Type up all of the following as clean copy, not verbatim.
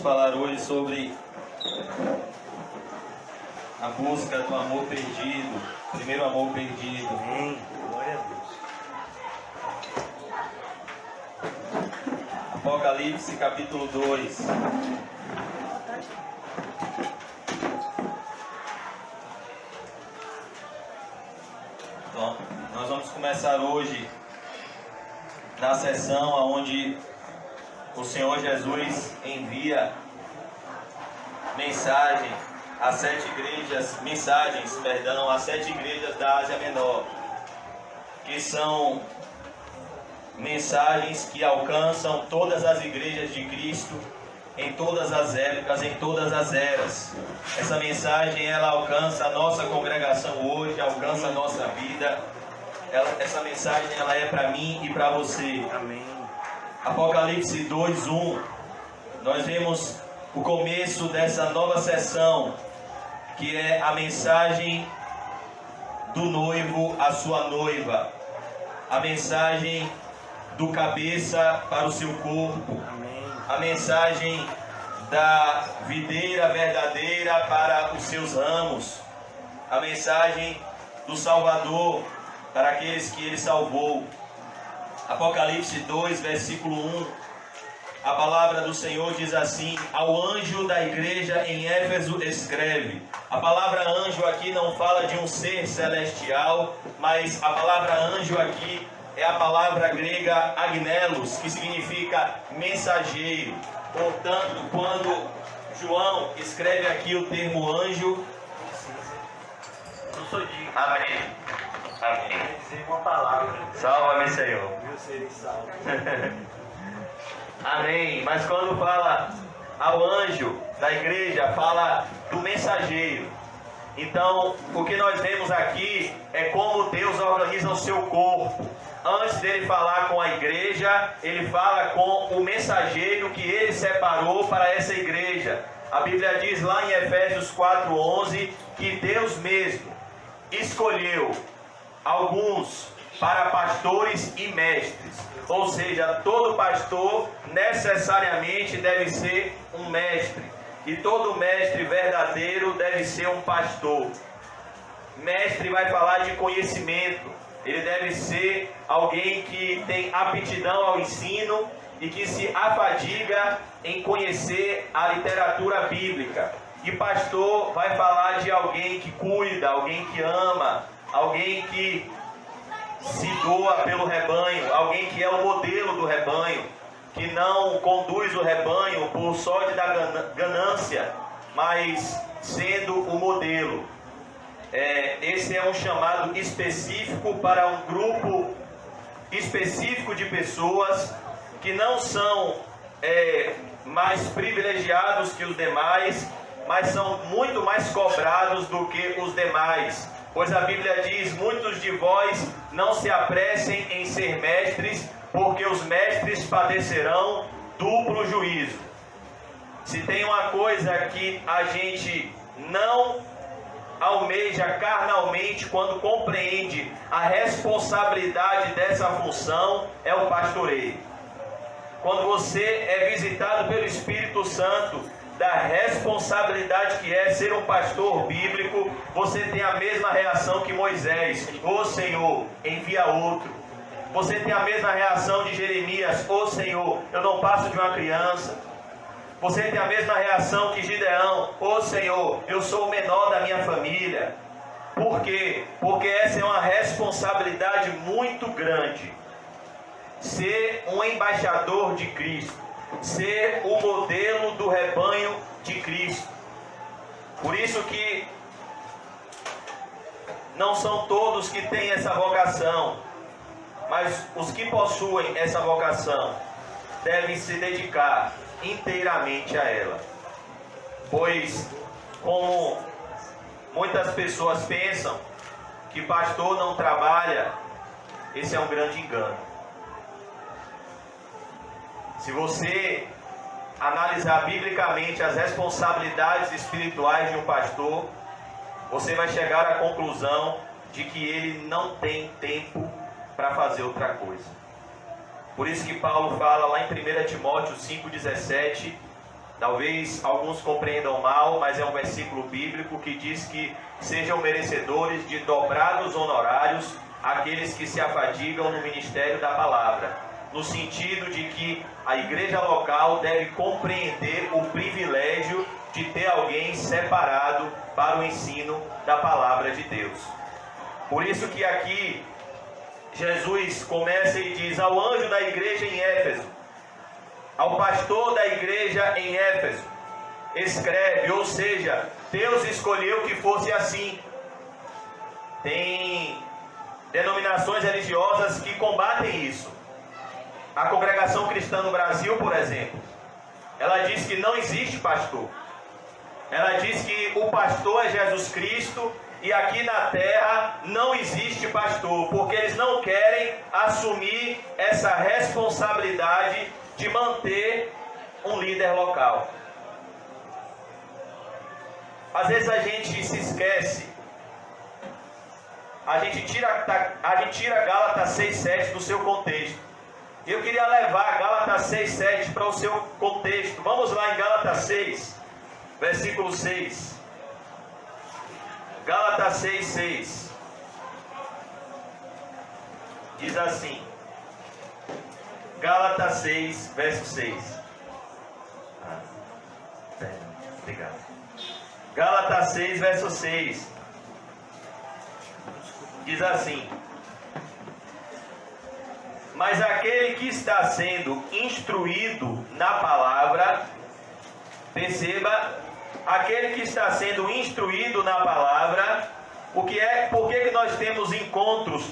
Vamos falar hoje sobre a busca do amor perdido, primeiro amor perdido. Amém. Glória a Deus. Apocalipse capítulo 2. Então, nós vamos começar hoje na sessão onde o Senhor Jesus envia mensagens às 7 igrejas da Ásia Menor, que são mensagens que alcançam todas as igrejas de Cristo, em todas as épocas, em todas as eras. Essa mensagem, ela alcança a nossa congregação hoje, alcança a nossa vida. Essa mensagem, ela é para mim e para você. Amém. Apocalipse 2:1. Nós vemos o começo dessa nova sessão, que é a mensagem do noivo à sua noiva. A mensagem do cabeça para o seu corpo. Amém. A mensagem da videira verdadeira para os seus ramos. A mensagem do Salvador para aqueles que ele salvou. Apocalipse 2, versículo 1. A palavra do Senhor diz assim: ao anjo da igreja em Éfeso escreve. A palavra anjo aqui não fala de um ser celestial, mas a palavra anjo aqui é a palavra grega agnelos, que significa mensageiro. Portanto, quando João escreve aqui o termo anjo, Não sou digno. amém. Amém. Quer dizer uma palavra. Salva-me, Senhor. Meu ser em salvo. Amém. Mas quando fala ao anjo da igreja, fala do mensageiro. Então, o que nós vemos aqui é como Deus organiza o seu corpo. Antes dele falar com a igreja, ele fala com o mensageiro que ele separou para essa igreja. A Bíblia diz lá em Efésios 4:11 que Deus mesmo escolheu alguns para pastores e mestres. Ou seja, todo pastor necessariamente deve ser um mestre. E todo mestre verdadeiro deve ser um pastor. Mestre vai falar de conhecimento. Ele deve ser alguém que tem aptidão ao ensino e que se afadiga em conhecer a literatura bíblica. E pastor vai falar de alguém que cuida, alguém que ama, alguém que se doa pelo rebanho, alguém que é o modelo do rebanho, que não conduz o rebanho por sorte da ganância, mas sendo o modelo. Esse é um chamado específico para um grupo específico de pessoas que não são mais privilegiados que os demais, mas são muito mais cobrados do que os demais. Pois a Bíblia diz: muitos de vós não se apressem em ser mestres, porque os mestres padecerão duplo juízo. Se tem uma coisa que a gente não almeja carnalmente quando compreende a responsabilidade dessa função, é o pastoreio. Quando você é visitado pelo Espírito Santo da responsabilidade que é ser um pastor bíblico, você tem a mesma reação que Moisés: ô Senhor, envia outro. Você tem a mesma reação de Jeremias: ô Senhor, eu não passo de uma criança. Você tem a mesma reação que Gideão: ô Senhor, eu sou o menor da minha família. Por quê? Porque essa é uma responsabilidade muito grande. Ser um embaixador de Cristo, ser o modelo do rebanho de Cristo. Por isso que não são todos que têm essa vocação, mas os que possuem essa vocação devem se dedicar inteiramente a ela. Pois, como muitas pessoas pensam que pastor não trabalha, esse é um grande engano. Se você analisar biblicamente as responsabilidades espirituais de um pastor, você vai chegar à conclusão de que ele não tem tempo para fazer outra coisa. Por isso que Paulo fala lá em 1 Timóteo 5,17, Talvez alguns compreendam mal, mas é um versículo bíblico que diz que sejam merecedores de dobrados honorários aqueles que se afadigam no ministério da palavra, no sentido de que a igreja local deve compreender o privilégio de ter alguém separado para o ensino da palavra de Deus. Por isso que aqui Jesus começa e diz ao anjo da igreja em Éfeso, ao pastor da igreja em Éfeso, escreve, ou seja, Deus escolheu que fosse assim. Tem denominações religiosas que combatem isso. A Congregação Cristã no Brasil, por exemplo, ela diz que não existe pastor. Ela diz que o pastor é Jesus Cristo e aqui na terra não existe pastor, porque eles não querem assumir essa responsabilidade de manter um líder local. Às vezes a gente se esquece, a gente tira Gálatas 6,7 do seu contexto. Eu queria levar Gálatas 6,7 para o seu contexto. Vamos lá em Gálatas 6, versículo 6. Gálatas 6,6 diz assim, Gálatas 6, verso 6. Obrigado. Gálatas 6, verso 6 diz assim: mas aquele que está sendo instruído na palavra, perceba, aquele que está sendo instruído na palavra, por que nós temos encontros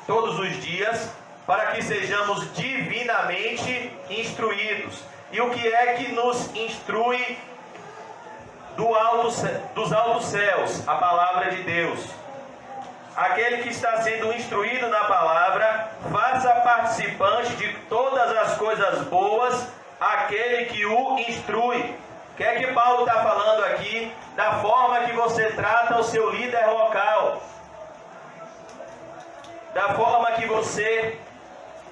todos os dias? Para que sejamos divinamente instruídos. E o que é que nos instrui dos altos céus? A palavra de Deus. Aquele que está sendo instruído na palavra, faça participante de todas as coisas boas aquele que o instrui. O que é que Paulo está falando aqui? Da forma que você trata o seu líder local, da forma que você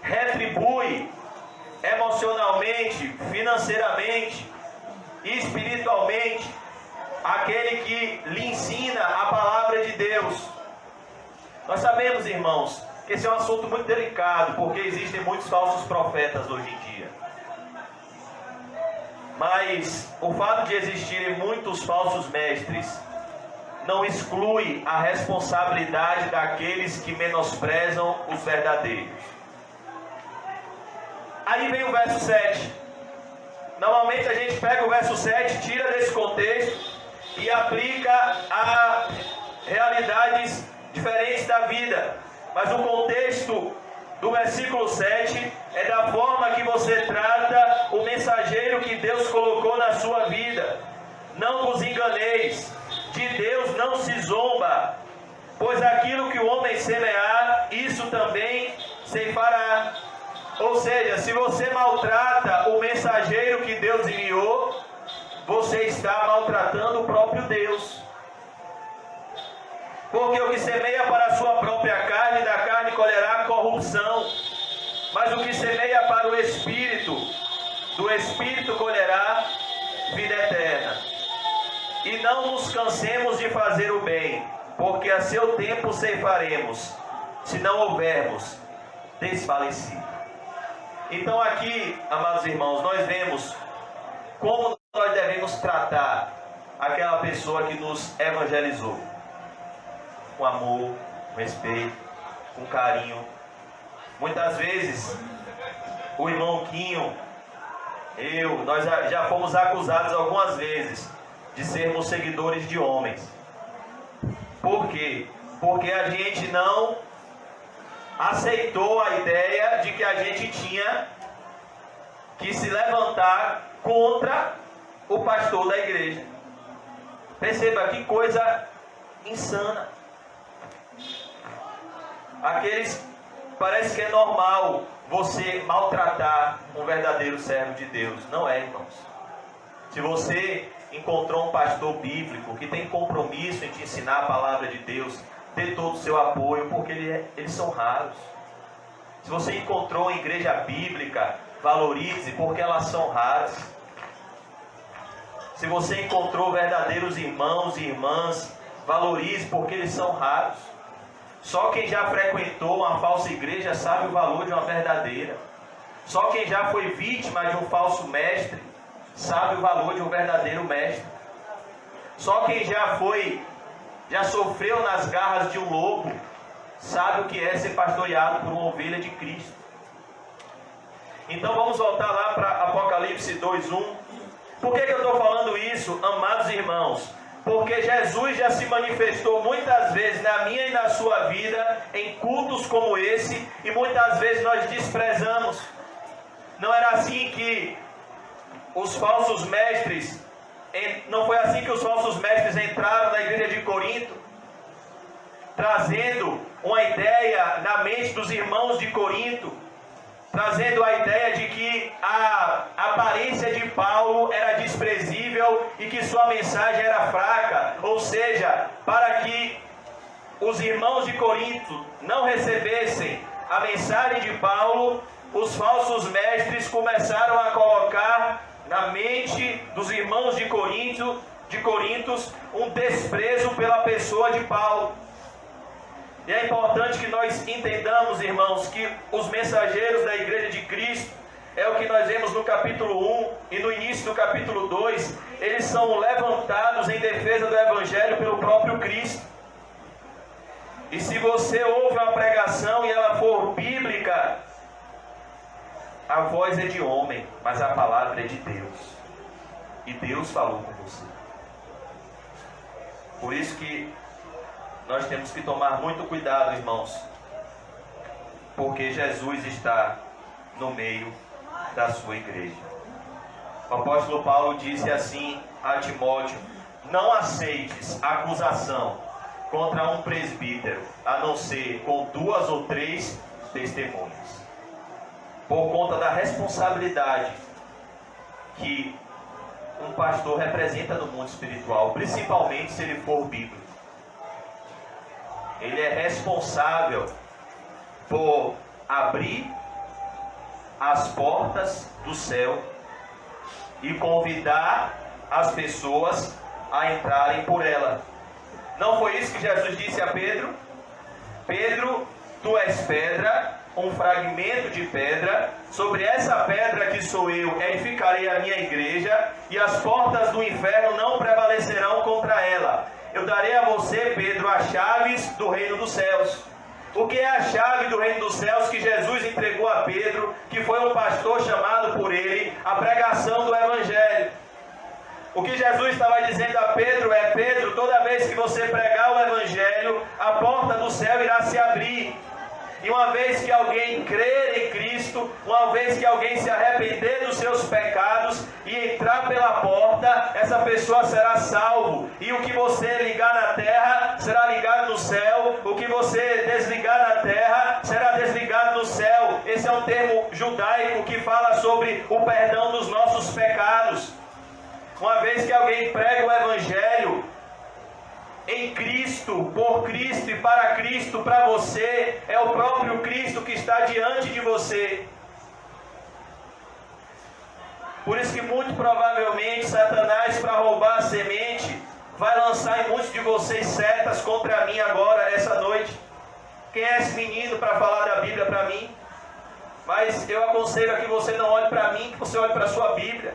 retribui emocionalmente, financeiramente, espiritualmente aquele que lhe ensina a palavra de Deus. Nós sabemos, irmãos, que esse é um assunto muito delicado, porque existem muitos falsos profetas hoje em dia. Mas o fato de existirem muitos falsos mestres não exclui a responsabilidade daqueles que menosprezam os verdadeiros. Aí vem o verso 7. Normalmente a gente pega o verso 7, tira desse contexto e aplica a realidades diferentes da vida. Mas o contexto do versículo 7 é da forma que você trata o mensageiro que Deus colocou na sua vida. Não vos enganeis, de Deus não se zomba, pois aquilo que o homem semear, isso também ceifará. Ou seja, se você maltrata o mensageiro que Deus enviou, você está maltratando o próprio Deus. Porque o que semeia para a sua própria carne, da carne colherá corrupção. Mas o que semeia para o Espírito, do Espírito colherá vida eterna. E não nos cansemos de fazer o bem, porque a seu tempo ceifaremos, se não houvermos desfalecido. Então aqui, amados irmãos, nós vemos como nós devemos tratar aquela pessoa que nos evangelizou. Com amor, com respeito, com carinho. Muitas vezes, o irmão Quinho, nós já fomos acusados algumas vezes de sermos seguidores de homens. Por quê? Porque a gente não aceitou a ideia de que a gente tinha que se levantar contra o pastor da igreja. Perceba que coisa insana. Parece que é normal você maltratar um verdadeiro servo de Deus. Não é, irmãos. Se você encontrou um pastor bíblico que tem compromisso em te ensinar a palavra de Deus, dê todo o seu apoio, porque eles são raros. Se você encontrou uma igreja bíblica, valorize, porque elas são raras. Se você encontrou verdadeiros irmãos e irmãs, valorize, porque eles são raros. Só quem já frequentou uma falsa igreja sabe o valor de uma verdadeira. Só quem já foi vítima de um falso mestre sabe o valor de um verdadeiro mestre. Só quem já sofreu nas garras de um lobo sabe o que é ser pastoreado por uma ovelha de Cristo. Então vamos voltar lá para Apocalipse 2:1. Por que eu estou falando isso, amados irmãos? Porque Jesus já se manifestou muitas vezes na minha e na sua vida em cultos como esse, e muitas vezes nós desprezamos. Não era assim que os falsos mestres, não foi assim que os falsos mestres entraram na igreja de Corinto, trazendo uma ideia na mente dos irmãos de Corinto, trazendo a ideia de que a aparência de Paulo era desprezível e que sua mensagem era fraca. Ou seja, para que os irmãos de Corinto não recebessem a mensagem de Paulo, os falsos mestres começaram a colocar na mente dos irmãos de Corinto um desprezo pela pessoa de Paulo. E é importante que nós entendamos, irmãos, que os mensageiros da igreja de Cristo, é o que nós vemos no capítulo 1 e no início do capítulo 2, eles são levantados em defesa do Evangelho pelo próprio Cristo. E se você ouve uma pregação e ela for bíblica, a voz é de homem, mas a palavra é de Deus. E Deus falou com você. Por isso que nós temos que tomar muito cuidado, irmãos, porque Jesus está no meio da sua igreja. O apóstolo Paulo disse assim a Timóteo: não aceites acusação contra um presbítero, a não ser com 2 ou 3 testemunhas, por conta da responsabilidade que um pastor representa no mundo espiritual, principalmente se ele for bíblico. Ele é responsável por abrir as portas do céu e convidar as pessoas a entrarem por ela. Não foi isso que Jesus disse a Pedro? Pedro, tu és pedra, um fragmento de pedra, sobre essa pedra que sou eu, edificarei a minha igreja, e as portas do inferno não prevalecerão contra ela. Eu darei a você, Pedro, as chaves do reino dos céus. O que é a chave do reino dos céus que Jesus entregou a Pedro, que foi um pastor chamado por ele, a pregação do Evangelho? O que Jesus estava dizendo a Pedro é: Pedro, toda vez que você pregar o Evangelho, a porta do céu irá se abrir. E uma vez que alguém crer em Cristo, uma vez que alguém se arrepender dos seus pecados e entrar pela porta, essa pessoa será salvo. E o que você ligar na terra será ligado no céu, o que você desligar na terra será desligado no céu. Esse é um termo judaico que fala sobre o perdão dos nossos pecados. Uma vez que alguém prega o Evangelho em Cristo, por Cristo e para Cristo, para você, é o próprio Cristo que está diante de você. Por isso que muito provavelmente Satanás, para roubar a semente, vai lançar em muitos de vocês setas contra mim agora, essa noite. Quem é esse menino para falar da Bíblia para mim? Mas eu aconselho que você não olhe para mim, que você olhe para a sua Bíblia.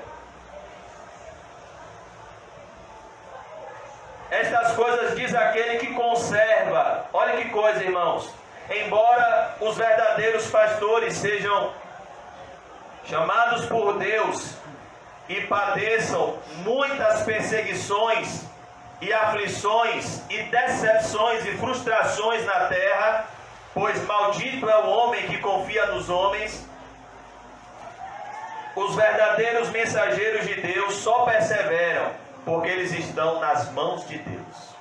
Estas coisas diz aquele que conserva. Olha que coisa, irmãos. Embora os verdadeiros pastores sejam chamados por Deus e padeçam muitas perseguições e aflições e decepções e frustrações na terra, pois maldito é o homem que confia nos homens, os verdadeiros mensageiros de Deus só perseveram porque eles estão nas mãos de Deus.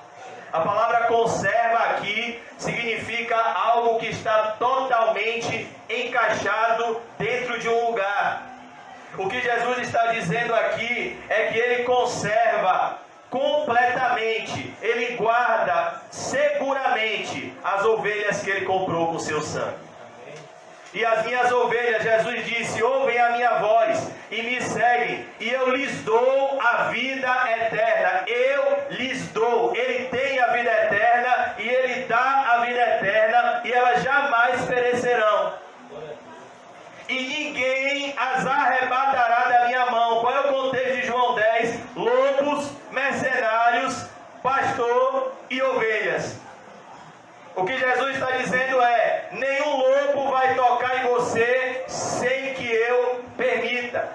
A palavra conserva aqui significa algo que está totalmente encaixado dentro de um lugar. O que Jesus está dizendo aqui é que ele conserva completamente, ele guarda seguramente as ovelhas que ele comprou com seu sangue. E as minhas ovelhas, Jesus disse, ouvem a minha voz e me seguem, e eu lhes dou a vida eterna. Eu lhes dou. Ele tem a vida eterna e Ele dá a vida eterna, e elas jamais perecerão. E ninguém as arrebatará da minha mão. Qual é o contexto de João 10? Lobos, mercenários, pastor e ovelhas. O que Jesus está dizendo é: nenhum lobo vai tocar em você sem que eu permita.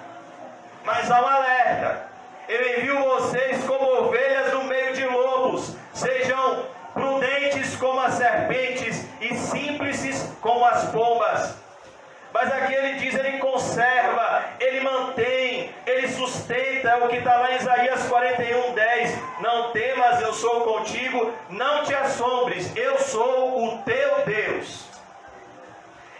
Mas há um alerta: eu envio vocês como ovelhas no meio de lobos. Sejam prudentes como as serpentes e simples como as pombas. Mas aqui ele diz, ele conserva, ele mantém, ele sustenta, é o que está lá em Isaías 41:10. Não temas, eu sou contigo, não te assombres, eu sou o teu Deus.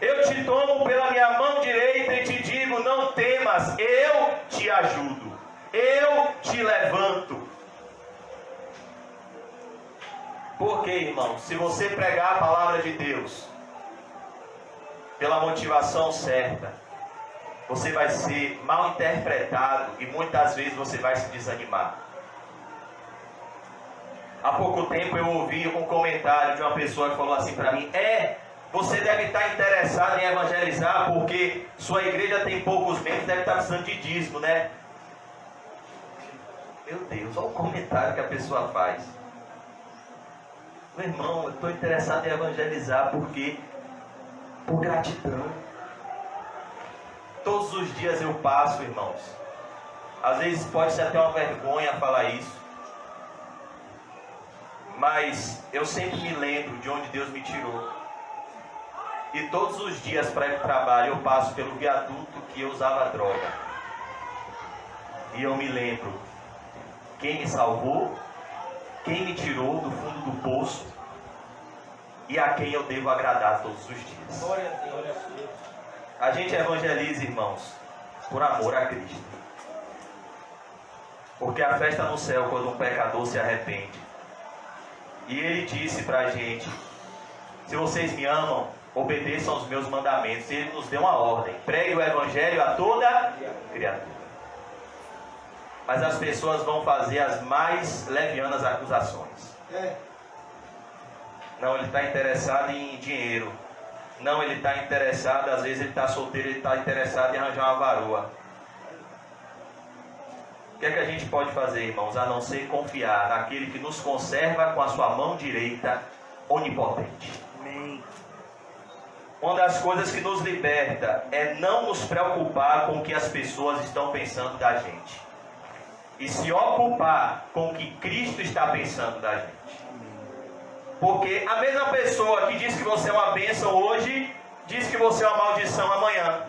Eu te tomo pela minha mão direita e te digo, não temas, eu te ajudo, eu te levanto. Porque, irmão, se você pregar a palavra de Deus pela motivação certa, você vai ser mal interpretado e muitas vezes você vai se desanimar. Há pouco tempo eu ouvi um comentário de uma pessoa que falou assim para mim: você deve estar interessado em evangelizar porque sua igreja tem poucos membros, deve estar precisando de dízimo, né? Meu Deus, olha o comentário que a pessoa faz. Meu irmão, eu estou interessado em evangelizar porque por gratidão. Todos os dias eu passo, irmãos. Às vezes pode ser até uma vergonha falar isso, mas eu sempre me lembro de onde Deus me tirou. E todos os dias para ir para o trabalho eu passo pelo viaduto que eu usava droga. E eu me lembro quem me salvou, quem me tirou do fundo do poço e a quem eu devo agradar todos os dias. Glória a Deus. A gente evangeliza, irmãos, por amor a Cristo. Porque a festa no céu quando um pecador se arrepende. E Ele disse para a gente: se vocês me amam, obedeçam aos meus mandamentos. E Ele nos deu uma ordem: pregue o evangelho a toda criatura. Mas as pessoas vão fazer as mais levianas acusações. Não, ele está interessado em dinheiro. Não, ele está interessado, às vezes ele está solteiro, ele está interessado em arranjar uma varoa. O que é que a gente pode fazer, irmãos, a não ser confiar naquele que nos conserva com a sua mão direita onipotente? Amém. Uma das coisas que nos liberta é não nos preocupar com o que as pessoas estão pensando da gente, e se ocupar com o que Cristo está pensando da gente. Porque a mesma pessoa que diz que você é uma bênção hoje, diz que você é uma maldição amanhã.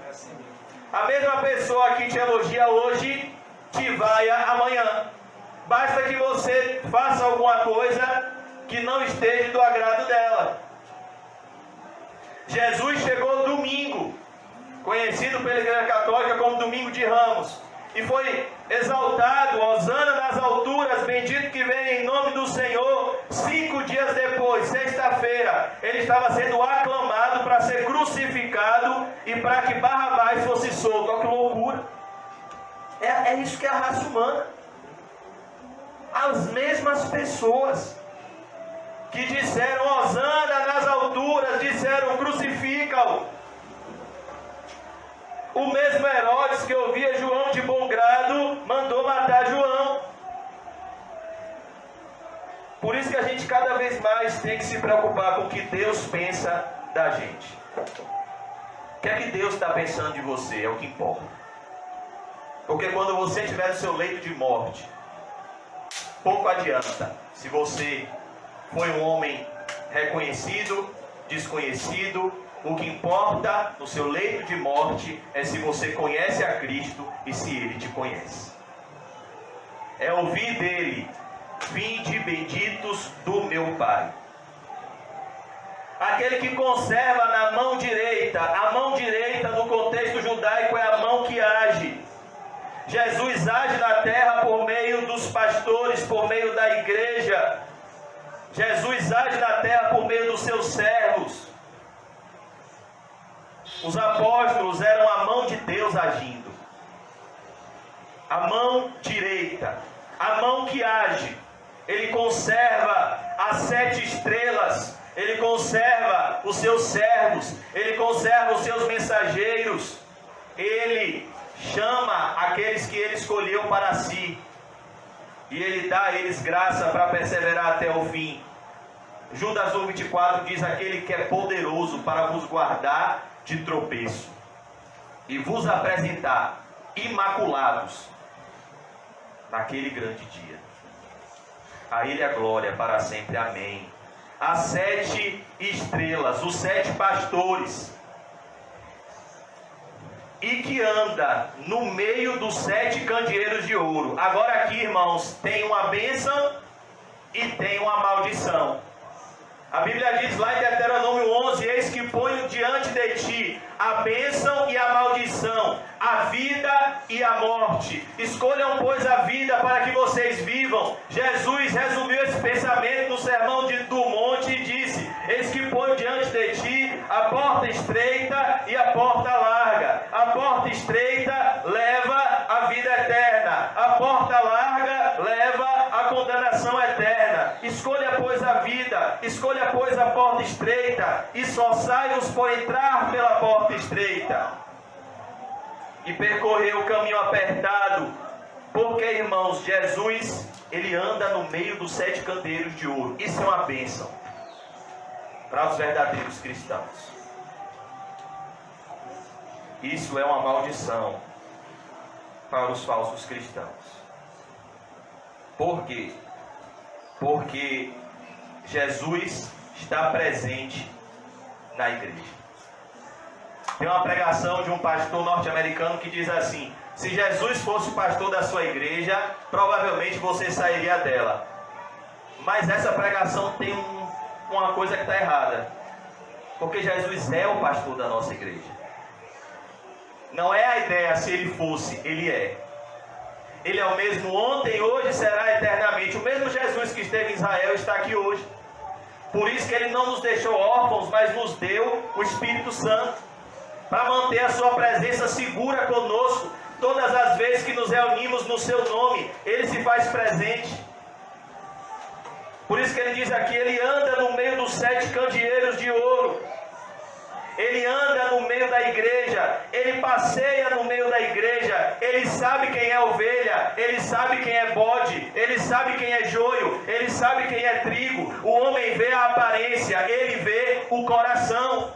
A mesma pessoa que te elogia hoje, te vaia amanhã. Basta que você faça alguma coisa que não esteja do agrado dela. Jesus chegou domingo, conhecido pela Igreja Católica como Domingo de Ramos, e foi exaltado, hosana nas alturas, bendito que vem em nome do Senhor. 5 dias depois, sexta-feira, ele estava sendo aclamado para ser crucificado e para que Barrabás fosse solto. Olha que loucura! É isso que é a raça humana. As mesmas pessoas que disseram hosana nas alturas, disseram crucifica-o. O mesmo Herodes que ouvia João de bom grado mandou matar João. Por isso que a gente cada vez mais tem que se preocupar com o que Deus pensa da gente. O que é que Deus está pensando de você? É o que importa. Porque quando você estiver no seu leito de morte, pouco adianta se você foi um homem reconhecido, desconhecido. O que importa no seu leito de morte é se você conhece a Cristo e se Ele te conhece. É ouvir dele: vinde benditos do meu Pai. Aquele que conserva na mão direita. A mão direita no contexto judaico é a mão que age. Jesus age na terra por meio dos pastores, por meio da igreja. Jesus age na terra por meio dos seus servos. Os apóstolos eram a mão de Deus agindo. A mão direita, a mão que age. Ele conserva as 7 estrelas, ele conserva os seus servos, ele conserva os seus mensageiros, ele chama aqueles que ele escolheu para si, e ele dá a eles graça para perseverar até o fim. Judas 1:24 diz: aquele que é poderoso para vos guardar de tropeço e vos apresentar imaculados naquele grande dia. A Ele a glória para sempre. Amém. As 7 estrelas, os 7 pastores, e que anda no meio dos 7 candeeiros de ouro. Agora aqui, irmãos, tem uma bênção e tem uma maldição. A Bíblia diz lá em Deuteronômio 11: eis que ponho diante de ti a bênção e a maldição, a vida e a morte. Escolham, pois, a vida para que vocês vivam. Jesus resumiu esse pensamento no sermão do monte e disse: eis que ponho diante de ti a porta estreita e a porta larga. A porta estreita leva à vida eterna, a porta larga leva à condenação eterna. Escolha, pois, a vida, escolha, pois, a porta estreita, e esforçai-vos por entrar pela porta estreita e percorrer o caminho apertado, porque, irmãos, Jesus, ele anda no meio dos 7 candeeiros de ouro. Isso é uma bênção para os verdadeiros cristãos. Isso é uma maldição para os falsos cristãos. Por quê? Porque Jesus está presente na igreja. Tem uma pregação de um pastor norte-americano que diz assim: se Jesus fosse o pastor da sua igreja, provavelmente você sairia dela. Mas essa pregação tem uma coisa que está errada, porque Jesus é o pastor da nossa igreja. Não é a ideia se ele fosse, ele é. Ele é o mesmo ontem, hoje e será eternamente. O mesmo Jesus que esteve em Israel está aqui hoje. Por isso que ele não nos deixou órfãos, mas nos deu o Espírito Santo, para manter a sua presença segura conosco. Todas as vezes que nos reunimos no seu nome, ele se faz presente. Por isso que ele diz aqui: ele anda no meio dos 7 candeeiros de ouro. Ele anda no meio da igreja, ele passeia no meio da igreja, ele sabe quem é ovelha, ele sabe quem é bode, ele sabe quem é joio, ele sabe quem é trigo. O homem vê a aparência, ele vê o coração.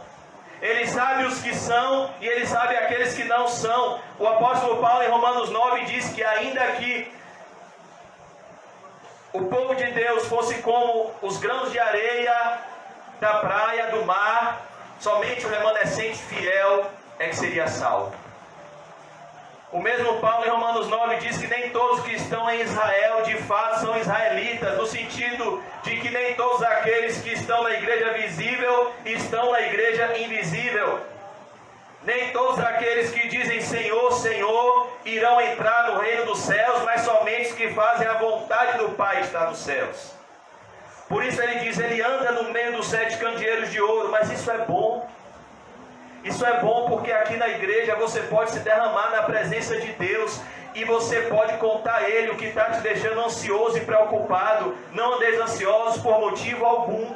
Ele sabe os que são e ele sabe aqueles que não são. O apóstolo Paulo em Romanos 9 diz que ainda que o povo de Deus fosse como os grãos de areia da praia, do mar, somente o remanescente fiel é que seria salvo. O mesmo Paulo em Romanos 9 diz que nem todos que estão em Israel de fato são israelitas, no sentido de que nem todos aqueles que estão na igreja visível estão na igreja invisível. Nem todos aqueles que dizem Senhor, Senhor irão entrar no reino dos céus, mas somente os que fazem a vontade do Pai está nos céus. Por isso ele diz: ele anda no meio dos 7 candeeiros de ouro. Mas isso é bom. Isso é bom porque aqui na igreja você pode se derramar na presença de Deus e você pode contar a Ele o que está te deixando ansioso e preocupado. Não andeis ansiosos por motivo algum.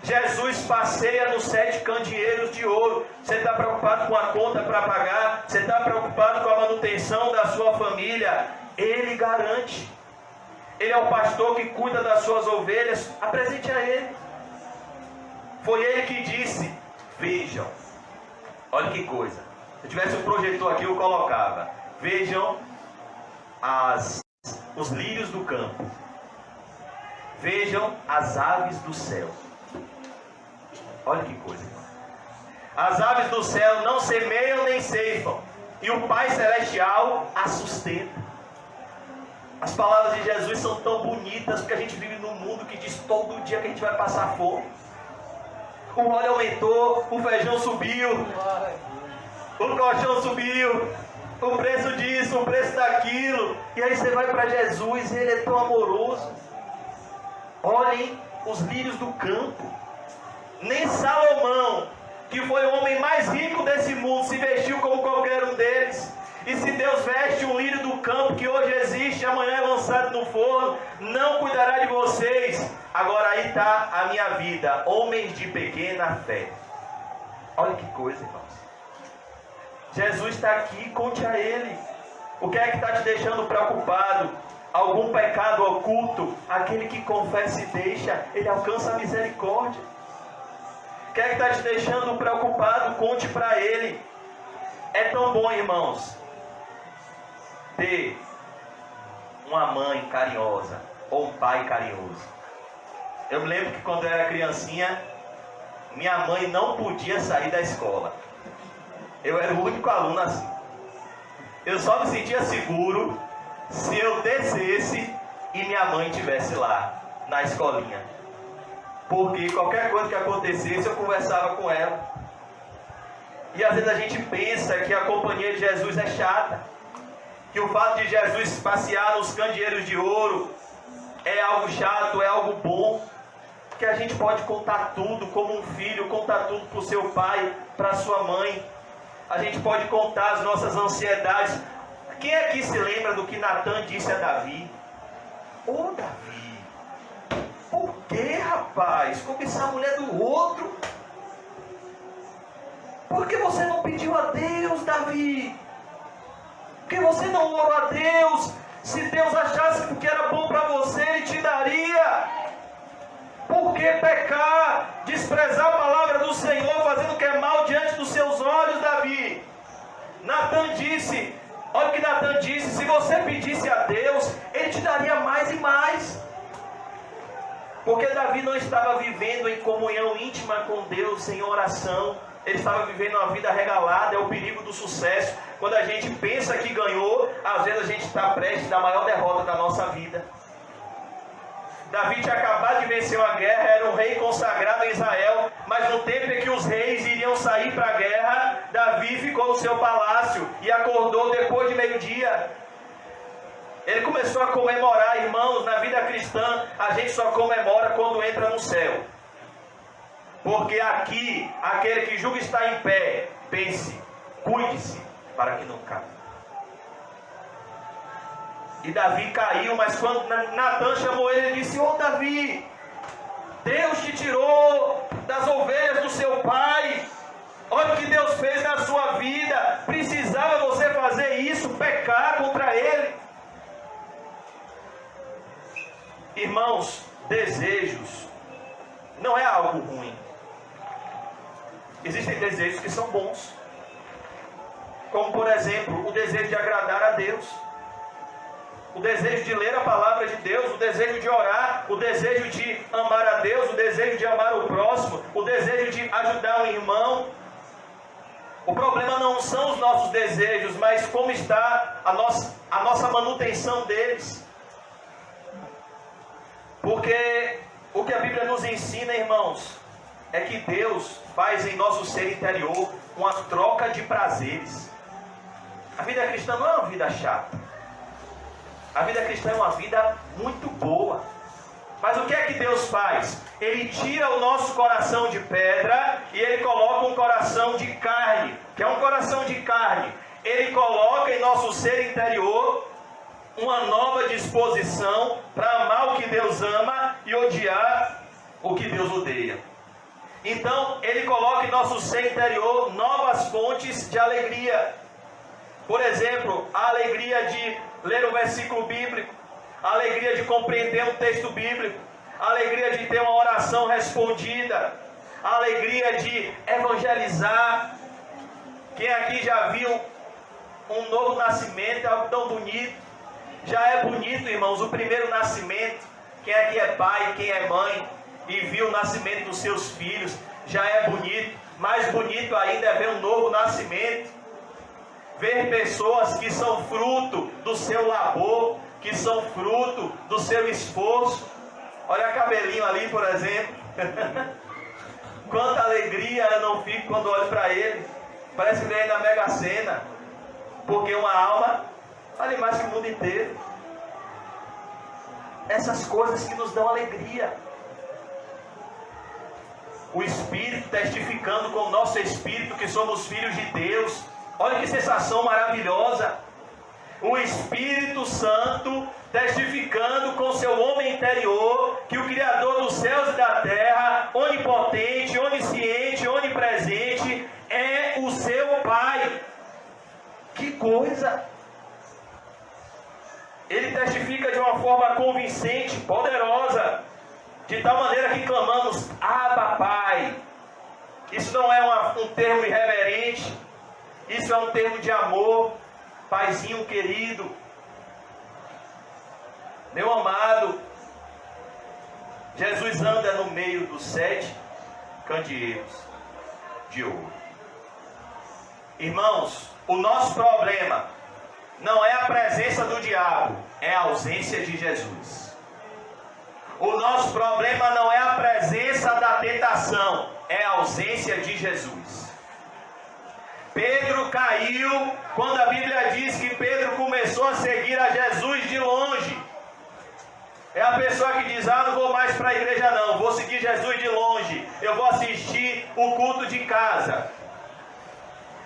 Jesus passeia nos 7 candeeiros de ouro. Você está preocupado com a conta para pagar? Você está preocupado com a manutenção da sua família? Ele garante. Ele é o pastor que cuida das suas ovelhas. Apresente a Ele. Foi Ele que disse: vejam. Olha que coisa. Se eu tivesse um projetor aqui, eu colocava: vejam os lírios do campo. Vejam as aves do céu. Olha que coisa. As aves do céu não semeiam nem ceifam, e o Pai Celestial as sustenta. As palavras de Jesus são tão bonitas, porque a gente vive num mundo que diz todo dia que a gente vai passar fome. O óleo aumentou, o feijão subiu, o colchão subiu, o preço disso, o preço daquilo. E aí você vai para Jesus e Ele é tão amoroso. Olhem os lírios do campo. Nem Salomão, que foi o homem mais rico desse mundo, se vestiu como qualquer um deles. E se Deus veste um lírio do campo que hoje existe, amanhã é lançado no forno, não cuidará de vocês. Agora aí está a minha vida, homens de pequena fé. Olha que coisa, irmãos. Jesus está aqui, conte a Ele. O que é que está te deixando preocupado? Algum pecado oculto? Aquele que confessa e deixa, ele alcança a misericórdia. O que é que está te deixando preocupado? Conte para Ele. É tão bom, irmãos, ter uma mãe carinhosa ou um pai carinhoso. Eu me lembro que quando eu era criancinha, minha mãe não podia sair da escola. Eu era o único aluno assim. Eu só me sentia seguro se eu descesse e minha mãe estivesse lá, na escolinha. Porque qualquer coisa que acontecesse, eu conversava com ela. E às vezes a gente pensa que a companhia de Jesus é chata. Que o fato de Jesus passear nos candeeiros de ouro é algo chato, é algo bom. Que a gente pode contar tudo como um filho, contar tudo para o seu pai, para a sua mãe. A gente pode contar as nossas ansiedades. Quem aqui se lembra do que Natan disse a Davi? Ô Davi, por que, rapaz? Cobiçar a mulher do outro? Por que você não pediu a Deus, Davi? Por que você não orou a Deus? Se Deus achasse que era bom para você, Ele te daria. Por que pecar, desprezar a palavra do Senhor, fazendo o que é mal diante dos seus olhos, Davi? Natan disse, olha o que Natan disse, se você pedisse a Deus, Ele te daria mais e mais. Porque Davi não estava vivendo em comunhão íntima com Deus, em oração. Ele estava vivendo uma vida regalada, é o perigo do sucesso. Quando a gente pensa que ganhou, às vezes a gente está prestes à maior derrota da nossa vida. Davi tinha acabado de vencer uma guerra, era um rei consagrado em Israel, mas no tempo em que os reis iriam sair para a guerra, Davi ficou no seu palácio e acordou depois de meio-dia. Ele começou a comemorar, irmãos, na vida cristã, a gente só comemora quando entra no céu. Porque aqui, aquele que julga estar em pé, pense, cuide-se, para que não caia. E Davi caiu, mas quando Natan chamou ele, ele disse, ô Davi, Deus te tirou das ovelhas do seu pai. Olha o que Deus fez na sua vida. Precisava você fazer isso, pecar contra Ele. Irmãos, desejos não é algo ruim. Existem desejos que são bons. Como por exemplo, o desejo de agradar a Deus. O desejo de ler a palavra de Deus, o desejo de orar, o desejo de amar a Deus, o desejo de amar o próximo, o desejo de ajudar um irmão. O problema não são os nossos desejos, mas como está a nossa manutenção deles. Porque o que a Bíblia nos ensina, irmãos, é que Deus faz em nosso ser interior uma troca de prazeres. A vida cristã não é uma vida chata. A vida cristã é uma vida muito boa. Mas o que é que Deus faz? Ele tira o nosso coração de pedra e Ele coloca um coração de carne. Que é um coração de carne. Ele coloca em nosso ser interior uma nova disposição para amar o que Deus ama e odiar o que Deus odeia. Então, Ele coloca em nosso ser interior novas fontes de alegria. Por exemplo, a alegria de ler um versículo bíblico, a alegria de compreender um texto bíblico, a alegria de ter uma oração respondida, a alegria de evangelizar. Quem aqui já viu um novo nascimento? É algo tão bonito. Já é bonito, irmãos, o primeiro nascimento. Quem aqui é pai, quem é mãe e viu o nascimento dos seus filhos, já é bonito. Mais bonito ainda é ver um novo nascimento. Ver pessoas que são fruto do seu labor, que são fruto do seu esforço. Olha a cabelinho ali, por exemplo. Quanta alegria eu não fico quando olho para ele. Parece que ganhei na Mega Sena. Porque uma alma vale mais que o mundo inteiro. Essas coisas que nos dão alegria. O Espírito testificando com o nosso Espírito que somos filhos de Deus. Olha que sensação maravilhosa. O Espírito Santo testificando com seu homem interior que o Criador dos céus e da terra, onipotente, onisciente, onipresente, é o seu Pai. Que coisa! Ele testifica de uma forma convincente, poderosa, de tal maneira que clamamos, Abba, Pai. Isso não é um termo irreverente, isso é um termo de amor, Paizinho querido. Meu amado, Jesus anda no meio dos 7 candeeiros de ouro. Irmãos, o nosso problema não é a presença do diabo, é a ausência de Jesus. O nosso problema não é a presença da tentação, é a ausência de Jesus. Pedro caiu quando a Bíblia diz que Pedro começou a seguir a Jesus de longe. É a pessoa que diz, não vou mais para a igreja não, vou seguir Jesus de longe, eu vou assistir o culto de casa.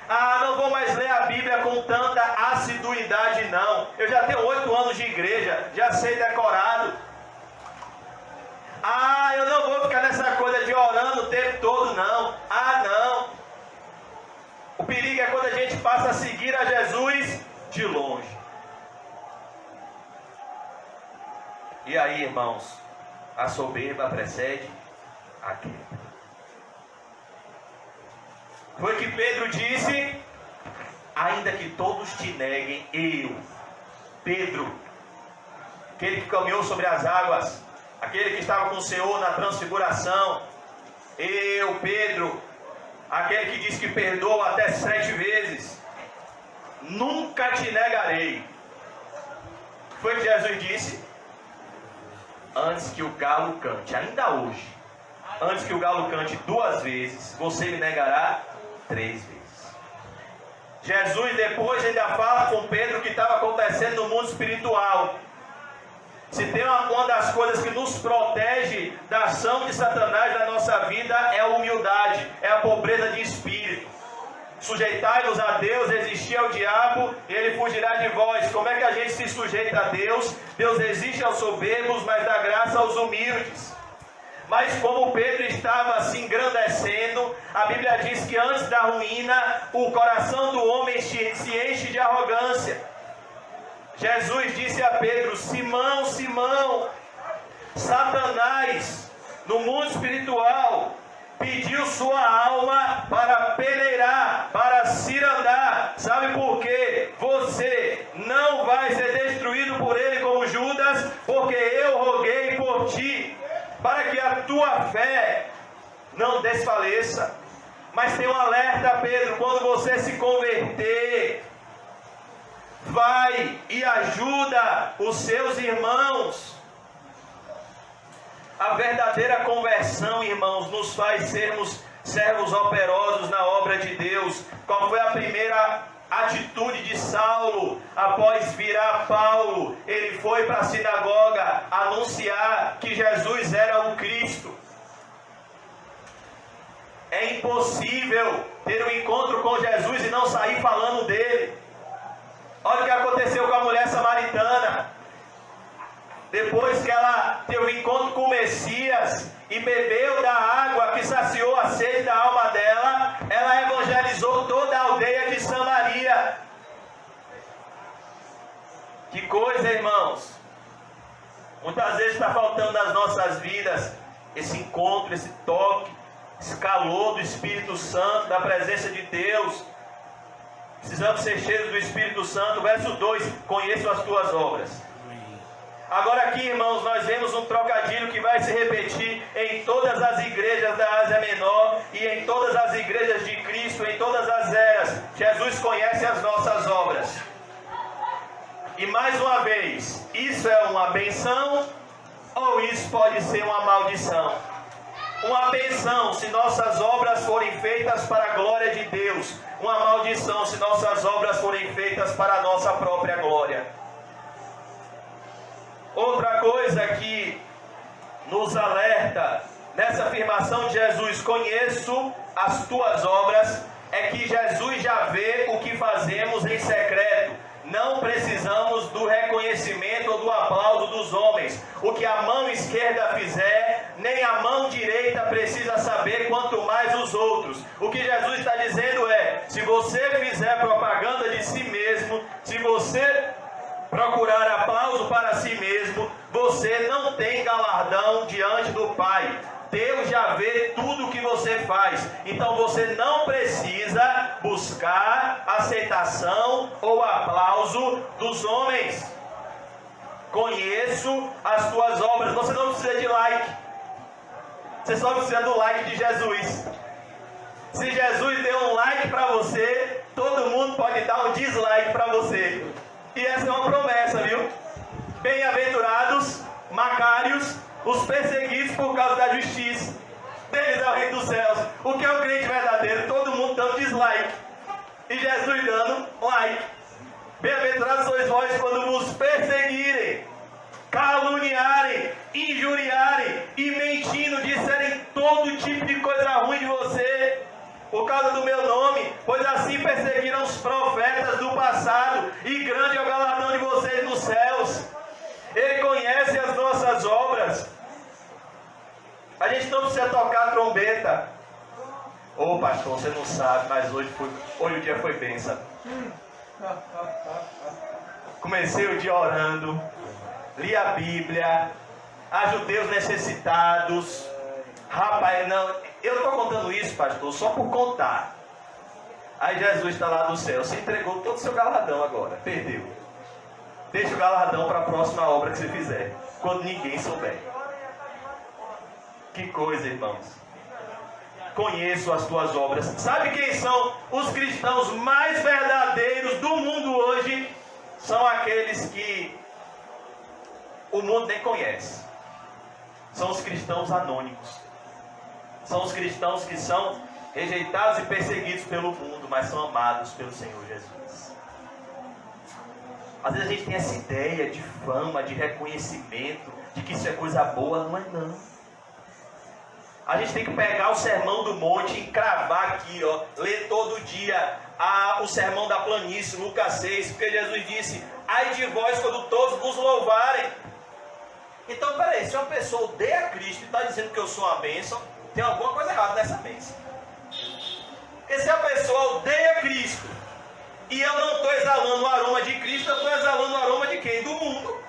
Não vou mais ler a Bíblia com tanta assiduidade não, eu já tenho 8 anos de igreja, já sei decorado. Eu não vou ficar nessa coisa de orando o tempo todo não. Não. O perigo é quando a gente passa a seguir a Jesus de longe. E aí, irmãos, a soberba precede a queda. Foi que Pedro disse, ainda que todos te neguem, eu, Pedro, aquele que caminhou sobre as águas, aquele que estava com o Senhor na transfiguração, eu, Pedro, aquele que diz que perdoa até 7 vezes, nunca te negarei. Foi o que Jesus disse? Antes que o galo cante, ainda hoje, antes que o galo cante 2 vezes, você me negará 3 vezes. Jesus depois ainda fala com Pedro o que estava acontecendo no mundo espiritual. Se tem uma das coisas que nos protege da ação de Satanás na nossa vida, é a humildade, é a pobreza de espírito. Sujeitai-vos a Deus, resistir ao diabo, e ele fugirá de vós. Como é que a gente se sujeita a Deus? Deus resiste aos soberbos, mas dá graça aos humildes. Mas como Pedro estava se engrandecendo, a Bíblia diz que antes da ruína, o coração do homem se enche de arrogância. Jesus disse a Pedro, Simão, Simão, Satanás, no mundo espiritual, pediu sua alma para peneirar, para cirandar. Sabe por quê? Você não vai ser destruído por ele como Judas, porque eu roguei por ti, para que a tua fé não desfaleça. Mas tem um alerta, Pedro, quando você se converter, vai e ajuda os seus irmãos. A verdadeira conversão, irmãos, nos faz sermos servos operosos na obra de Deus. Qual foi a primeira atitude de Saulo após virar Paulo? Ele foi para a sinagoga anunciar que Jesus era o Cristo. É impossível ter um encontro com Jesus e não sair falando dele. Olha o que aconteceu com a mulher samaritana. Depois que ela teve um encontro com o Messias e bebeu da água que saciou a sede da alma dela, ela evangelizou toda a aldeia de Samaria. Que coisa, irmãos! Muitas vezes está faltando nas nossas vidas esse encontro, esse toque, esse calor do Espírito Santo, da presença de Deus. Precisamos ser cheios do Espírito Santo. Verso 2, conheço as tuas obras. Agora aqui, irmãos, nós vemos um trocadilho que vai se repetir em todas as igrejas da Ásia Menor e em todas as igrejas de Cristo, em todas as eras. Jesus conhece as nossas obras. E mais uma vez, isso é uma benção ou isso pode ser uma maldição? Uma benção se nossas obras forem feitas para a glória de Deus. Uma maldição se nossas obras forem feitas para a nossa própria glória. Outra coisa que nos alerta dessa afirmação de Jesus, conheço as tuas obras, é que Jesus já vê o que fazemos em secreto. Não precisamos do reconhecimento ou do aplauso dos homens. O que a mão esquerda fizer, nem a mão direita precisa saber, quanto mais os outros. O que Jesus está dizendo é, se você fizer propaganda de si mesmo, se você procurar aplauso para si mesmo, você não tem galardão diante do Pai. Deus já vê tudo o que você faz. Então você não precisa buscar aceitação ou aplauso dos homens. Conheço as tuas obras. Você não precisa de like. Você só precisa do like de Jesus. Se Jesus deu um like para você, todo mundo pode dar um dislike para você. E essa é uma promessa, viu? Bem-aventurados, macários, os perseguidos por causa da justiça. Deles é o reino dos céus. O que é o crente verdadeiro? Todo mundo dando dislike. E Jesus dando like. Bem-aventurados sois vós quando vos perseguirem, caluniarem, injuriarem e mentindo, disserem todo tipo de coisa ruim de você, por causa do meu nome, pois assim perseguiram os profetas do passado, e grande é o galardão de vocês nos céus. Ele conhece as nossas obras. A gente não precisa tocar trombeta. Ô pastor, você não sabe, mas hoje o dia foi bênção. Comecei o dia orando, li a Bíblia, ajudei os necessitados. Rapaz, não, eu estou contando isso, pastor, só por contar. Aí Jesus está lá do céu, você entregou todo o seu galardão agora, perdeu. Deixa o galardão para a próxima obra que você fizer, quando ninguém souber. Que coisa, irmãos. Conheço as tuas obras. Sabe quem são os cristãos mais verdadeiros do mundo hoje? São aqueles que o mundo nem conhece. São os cristãos anônimos. São os cristãos que são rejeitados e perseguidos pelo mundo, mas são amados pelo Senhor Jesus. Às vezes a gente tem essa ideia de fama, de reconhecimento, de que isso é coisa boa. Não é não. A gente tem que pegar o sermão do monte e cravar aqui, ó, ler todo dia o sermão da planície, Lucas 6, porque Jesus disse, ai de vós quando todos vos louvarem. Então, peraí, se uma pessoa odeia Cristo e está dizendo que eu sou uma bênção, tem alguma coisa errada nessa bênção. Porque se a pessoa odeia Cristo e eu não estou exalando o aroma de Cristo, eu estou exalando o aroma de quem? Do mundo.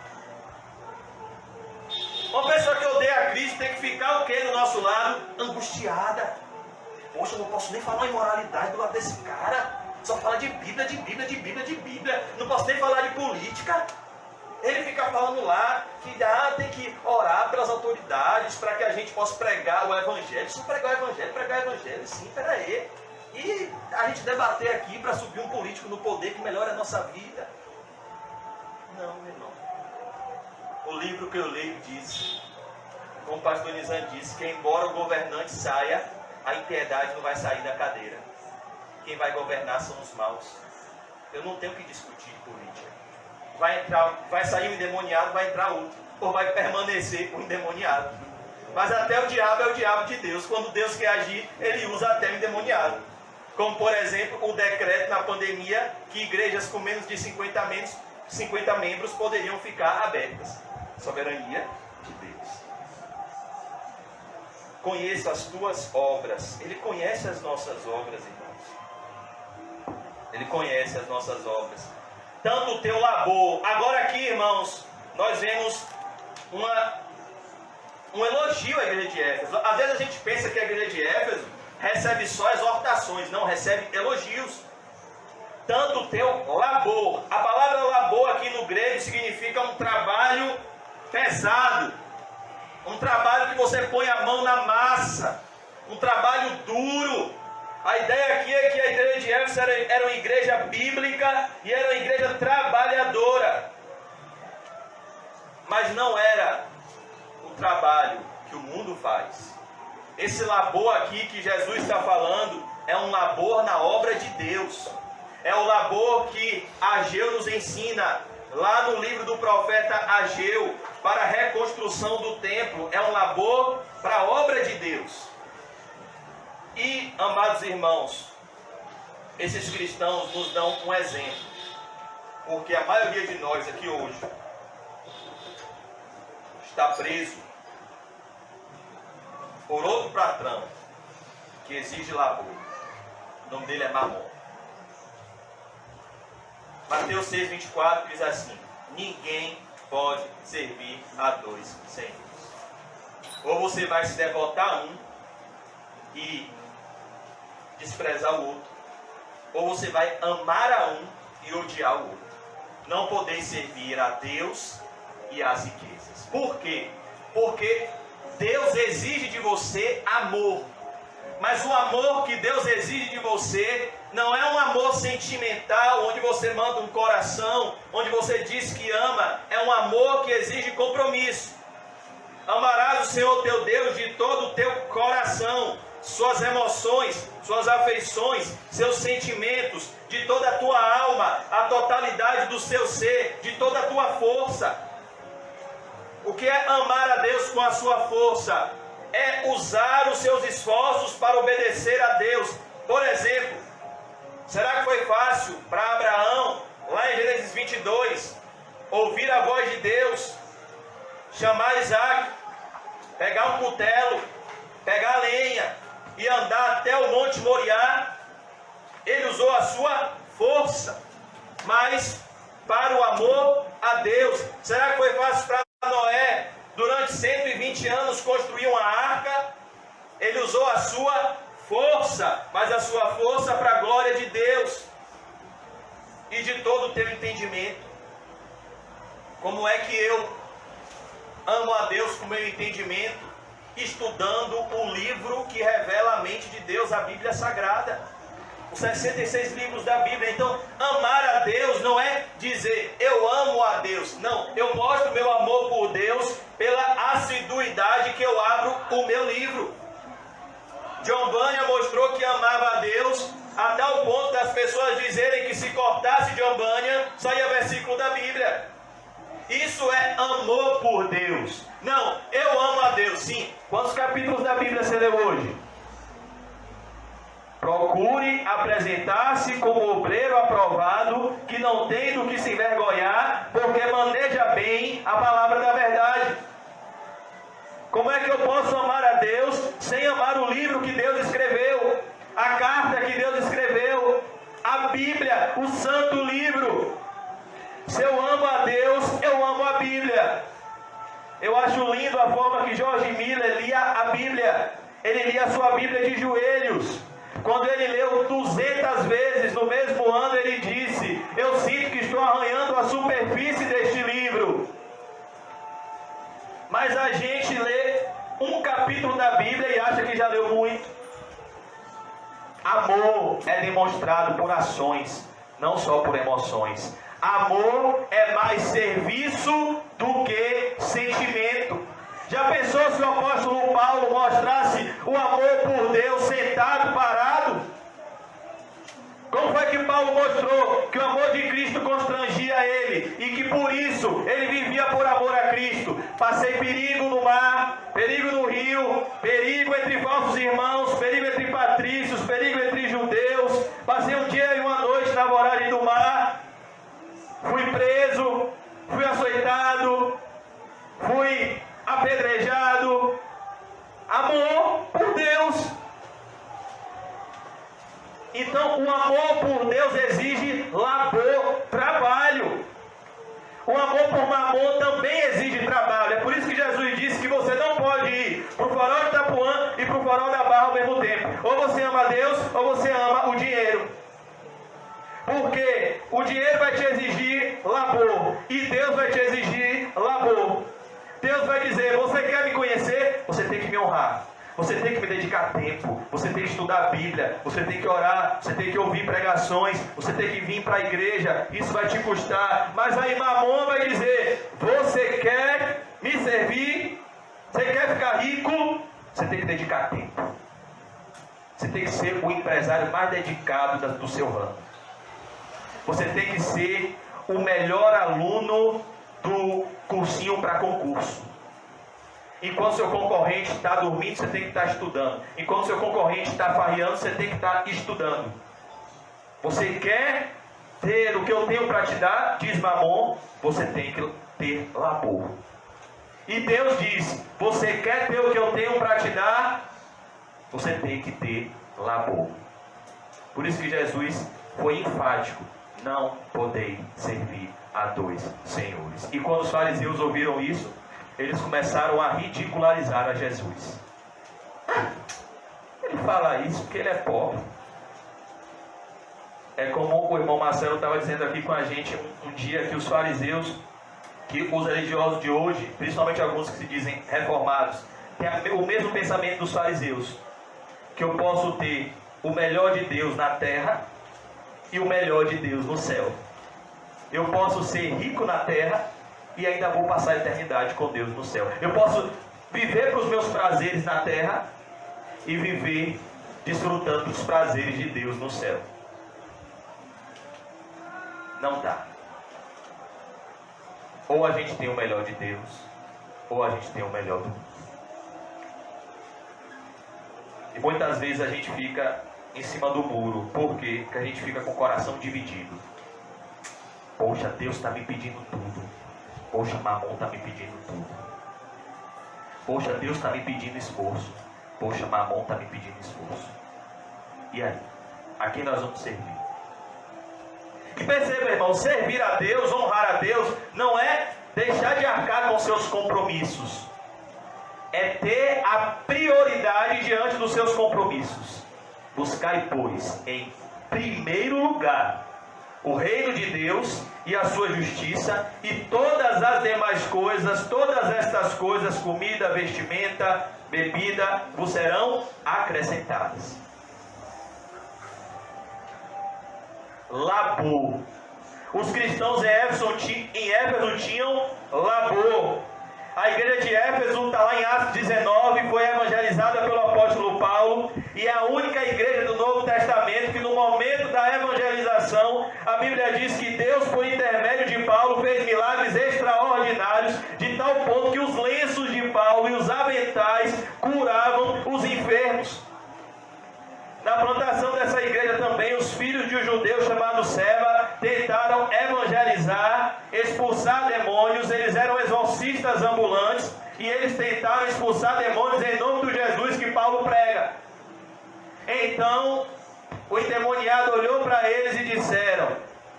Uma pessoa que odeia Cristo tem que ficar o quê do nosso lado? Angustiada. Poxa, eu não posso nem falar imoralidade do lado desse cara. Só fala de Bíblia, de Bíblia, de Bíblia, de Bíblia. Não posso nem falar de política. Ele fica falando lá que tem que orar pelas autoridades para que a gente possa pregar o Evangelho. Se pregar o Evangelho, sim, peraí. E a gente debater aqui para subir um político no poder que melhora a nossa vida. Não, meu irmão. O livro que eu leio diz, como o pastor Nizam disse, que embora o governante saia, a impiedade não vai sair da cadeira. Quem vai governar são os maus. Eu não tenho que discutir política. Vai sair um endemoniado, vai entrar outro. Ou vai permanecer o endemoniado. Mas até o diabo é o diabo de Deus. Quando Deus quer agir, ele usa até o endemoniado. Como, por exemplo, o decreto na pandemia que igrejas com menos de 50 membros poderiam ficar abertas. Soberania de Deus. Conheço as tuas obras. Ele conhece as nossas obras, irmãos. Ele conhece as nossas obras. Tanto o teu labor. Agora aqui, irmãos, nós vemos um elogio à igreja de Éfeso. Às vezes a gente pensa que a igreja de Éfeso recebe só exortações. Não, recebe elogios. Tanto o teu labor. A palavra labor aqui no grego significa um trabalho pesado. Um trabalho que você põe a mão na massa. Um trabalho duro. A ideia aqui é que a igreja de Éfeso era uma igreja bíblica e era uma igreja trabalhadora. Mas não era o trabalho que o mundo faz. Esse labor aqui que Jesus está falando é um labor na obra de Deus. É o labor que Ageu nos ensina lá no livro do profeta Ageu, para a reconstrução do templo, é um labor para a obra de Deus. E, amados irmãos, esses cristãos nos dão um exemplo, porque a maioria de nós aqui hoje está preso por outro patrão que exige labor. O nome dele é Mamon. Mateus 6,24 diz assim: ninguém pode servir a dois senhores. Ou você vai se devotar a um e desprezar o outro, ou você vai amar a um e odiar o outro. Não podeis servir a Deus e às riquezas. Por quê? Porque Deus exige de você amor. Mas o amor que Deus exige de você não é um amor sentimental, onde você manda um coração, onde você diz que ama. É um amor que exige compromisso. Amarás o Senhor teu Deus de todo o teu coração, suas emoções, suas afeições, seus sentimentos, de toda a tua alma, a totalidade do seu ser, de toda a tua força. O que é amar a Deus com a sua força? É usar os seus esforços para obedecer a Deus. Por exemplo, será que foi fácil para Abraão, lá em Gênesis 22, ouvir a voz de Deus, chamar Isaac, pegar um cutelo, pegar lenha e andar até o Monte Moriá? Ele usou a sua força, mas para o amor a Deus. Será que foi fácil para Noé, durante 120 anos, construir uma arca? Ele usou a sua força, mas a sua força para a glória de Deus e de todo o teu entendimento. Como é que eu amo a Deus com o meu entendimento? Estudando o livro que revela a mente de Deus, a Bíblia Sagrada, os 66 livros da Bíblia. Então, amar a Deus não é dizer eu amo a Deus. Não, eu mostro meu amor por Deus pela assiduidade que eu abro o meu livro. John Bunyan mostrou que amava a Deus a tal ponto das pessoas dizerem que se cortasse John Bunyan, saía versículo da Bíblia. Isso é amor por Deus. Não, eu amo a Deus, sim. Quantos capítulos da Bíblia você leu hoje? Procure apresentar-se como obreiro aprovado, que não tem do que se envergonhar, porque maneja bem a palavra da verdade. Como é que eu posso amar a Deus sem amar o livro que Deus escreveu? A carta que Deus escreveu? A Bíblia, o santo livro. Se eu amo a Deus, eu amo a Bíblia. Eu acho lindo a forma que George Miller lia a Bíblia. Ele lia a sua Bíblia de joelhos. Quando ele leu 200 vezes no mesmo ano, ele disse: eu sinto que estou arranhando a superfície deste livro. Mas a gente lê um capítulo da Bíblia e acha que já leu muito. Amor é demonstrado por ações, não só por emoções. Amor é mais serviço do que sentimento. Já pensou se o apóstolo Paulo mostrasse o amor por Deus sentado, parado? Como foi que Paulo mostrou que o amor de Cristo constrangia ele e que por isso ele vivia por amor a Cristo? Passei perigo no mar, perigo no rio, perigo entre falsos irmãos, perigo entre patrícios, perigo entre judeus. Passei um dia e uma noite na voragem do mar. Fui preso, fui açoitado, fui apedrejado. Amor por Deus. Então, o amor por Deus exige labor, trabalho. O amor por Mamon também exige trabalho. É por isso que Jesus disse que você não pode ir para o farol de Itapuã e para o farol da Barra ao mesmo tempo. Ou você ama Deus, ou você ama o dinheiro. Porque o dinheiro vai te exigir labor e Deus vai te exigir labor. Deus vai dizer: você quer me conhecer? Você tem que me honrar. Você tem que me dedicar tempo. Você tem que estudar a Bíblia. Você tem que orar. Você tem que ouvir pregações. Você tem que vir para a igreja. Isso vai te custar. Mas aí Mamon vai dizer: você quer me servir? Você quer ficar rico? Você tem que dedicar tempo. Você tem que ser o empresário mais dedicado do seu ramo. Você tem que ser o melhor aluno do cursinho para concurso. Enquanto seu concorrente está dormindo, você tem que estar estudando. Enquanto seu concorrente está farreando, você tem que estar estudando. Você quer ter o que eu tenho para te dar, diz Mamon, você tem que ter labor. E Deus diz, você quer ter o que eu tenho para te dar, você tem que ter labor. Por isso que Jesus foi enfático, não podeis servir a dois senhores. E quando os fariseus ouviram isso, eles começaram a ridicularizar a Jesus. Ele fala isso porque ele é pobre. É como o irmão Marcelo estava dizendo aqui com a gente um dia, que os fariseus, que os religiosos de hoje, principalmente alguns que se dizem reformados, têm o mesmo pensamento dos fariseus, que eu posso ter o melhor de Deus na terra e o melhor de Deus no céu. Eu posso ser rico na terra e ainda vou passar a eternidade com Deus no céu. Eu posso viver para os meus prazeres na terra e viver desfrutando dos prazeres de Deus no céu. Não dá. Ou a gente tem o melhor de Deus, ou a gente tem o melhor do mundo. E muitas vezes a gente fica em cima do muro. Por quê? Porque a gente fica com o coração dividido. Poxa, Deus está me pedindo tudo. Poxa, Mamon está me pedindo tudo. Poxa, Deus está me pedindo esforço. Poxa, Mamon está me pedindo esforço. E aí? A quem nós vamos servir? E perceba, irmão, servir a Deus, honrar a Deus, não é deixar de arcar com seus compromissos. É ter a prioridade diante dos seus compromissos. Buscai, pois, em primeiro lugar, o reino de Deus e a sua justiça, e todas as demais coisas, todas estas coisas, comida, vestimenta, bebida, vos serão acrescentadas. Labor. Os cristãos em Éfeso tinham labor. A igreja de Éfeso está lá em Atos 19, foi evangelizada pelo apóstolo Paulo, e é a única igreja do Novo Testamento que no momento da evangelização, a Bíblia diz que Deus, por intermédio de Paulo, fez milagres extraordinários, de tal ponto que os lenços de Paulo e os aventais curavam os enfermos. Na plantação dessa igreja também, os filhos de um judeu chamado Seba tentaram evangelizar, expulsar demônios. Eles eram exorcistas ambulantes e eles tentaram expulsar demônios em nome do Jesus que Paulo prega. Então, o endemoniado olhou para eles e disseram: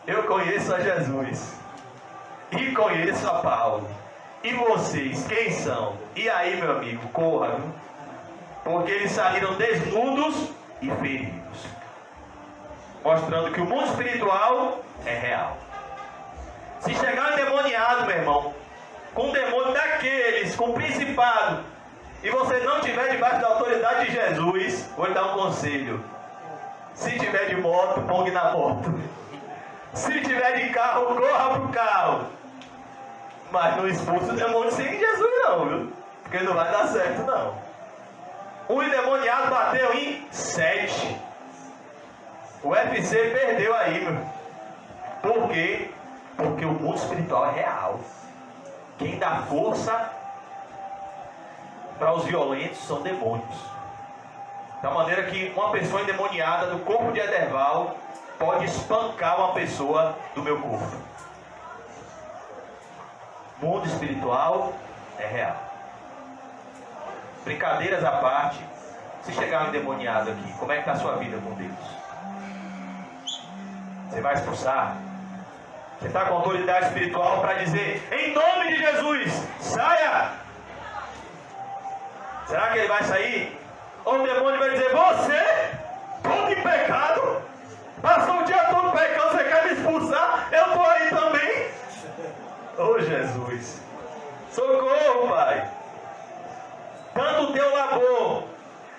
eu conheço a Jesus e conheço a Paulo. E vocês, quem são? E aí, meu amigo, corra, viu? Porque eles saíram desnudos e feridos, mostrando que o mundo espiritual é real. Se chegar um endemoniado, meu irmão, com um demônio daqueles, com um principado, e você não estiver debaixo da autoridade de Jesus, vou lhe dar um conselho: se tiver de moto, pongue na moto. Se tiver de carro, corra para o carro. Mas não expulse o demônio sem Jesus não, viu? Porque não vai dar certo não. O endemoniado bateu em 7. O UFC perdeu aí, meu. Por quê? Porque o mundo espiritual é real. Quem dá força para os violentos são demônios. Da maneira que uma pessoa endemoniada do corpo de Ederval pode espancar uma pessoa do meu corpo. O mundo espiritual é real. Brincadeiras à parte, se chegar um endemoniado aqui, como é que está a sua vida com Deus? Você vai expulsar? Você está com autoridade espiritual para dizer: em nome de Jesus, saia! Será que ele vai sair? Ou o demônio vai dizer: você, todo em pecado, passou o dia todo pecando, você quer me expulsar? Eu estou aí também. Oh Jesus, socorro, Pai. Tanto o teu labor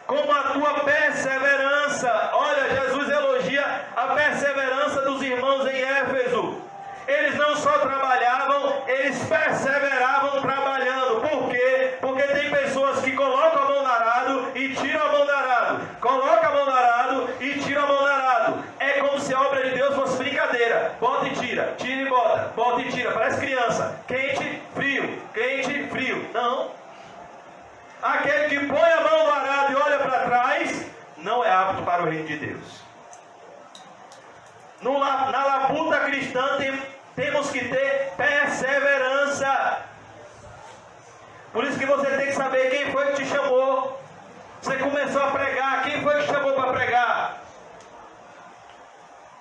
como a tua perseverança. Olha, Jesus elogia a perseverança dos irmãos em Éfeso. Eles não só trabalhavam, eles perseveravam trabalhando. Por quê? Porque tem pessoas que colocam a mão no arado e tiram a mão do arado. Coloca a mão no arado e tira a mão do arado. É como se a obra de Deus fosse brincadeira. Bota e tira, tira e bota, bota e tira. Parece criança. Quente, frio, Aquele que põe a mão no arado e olha para trás, não é apto para o reino de Deus. Na labuta cristã temos que ter perseverança. Por isso que você tem que saber quem foi que te chamou. Você começou a pregar, quem foi que te chamou para pregar?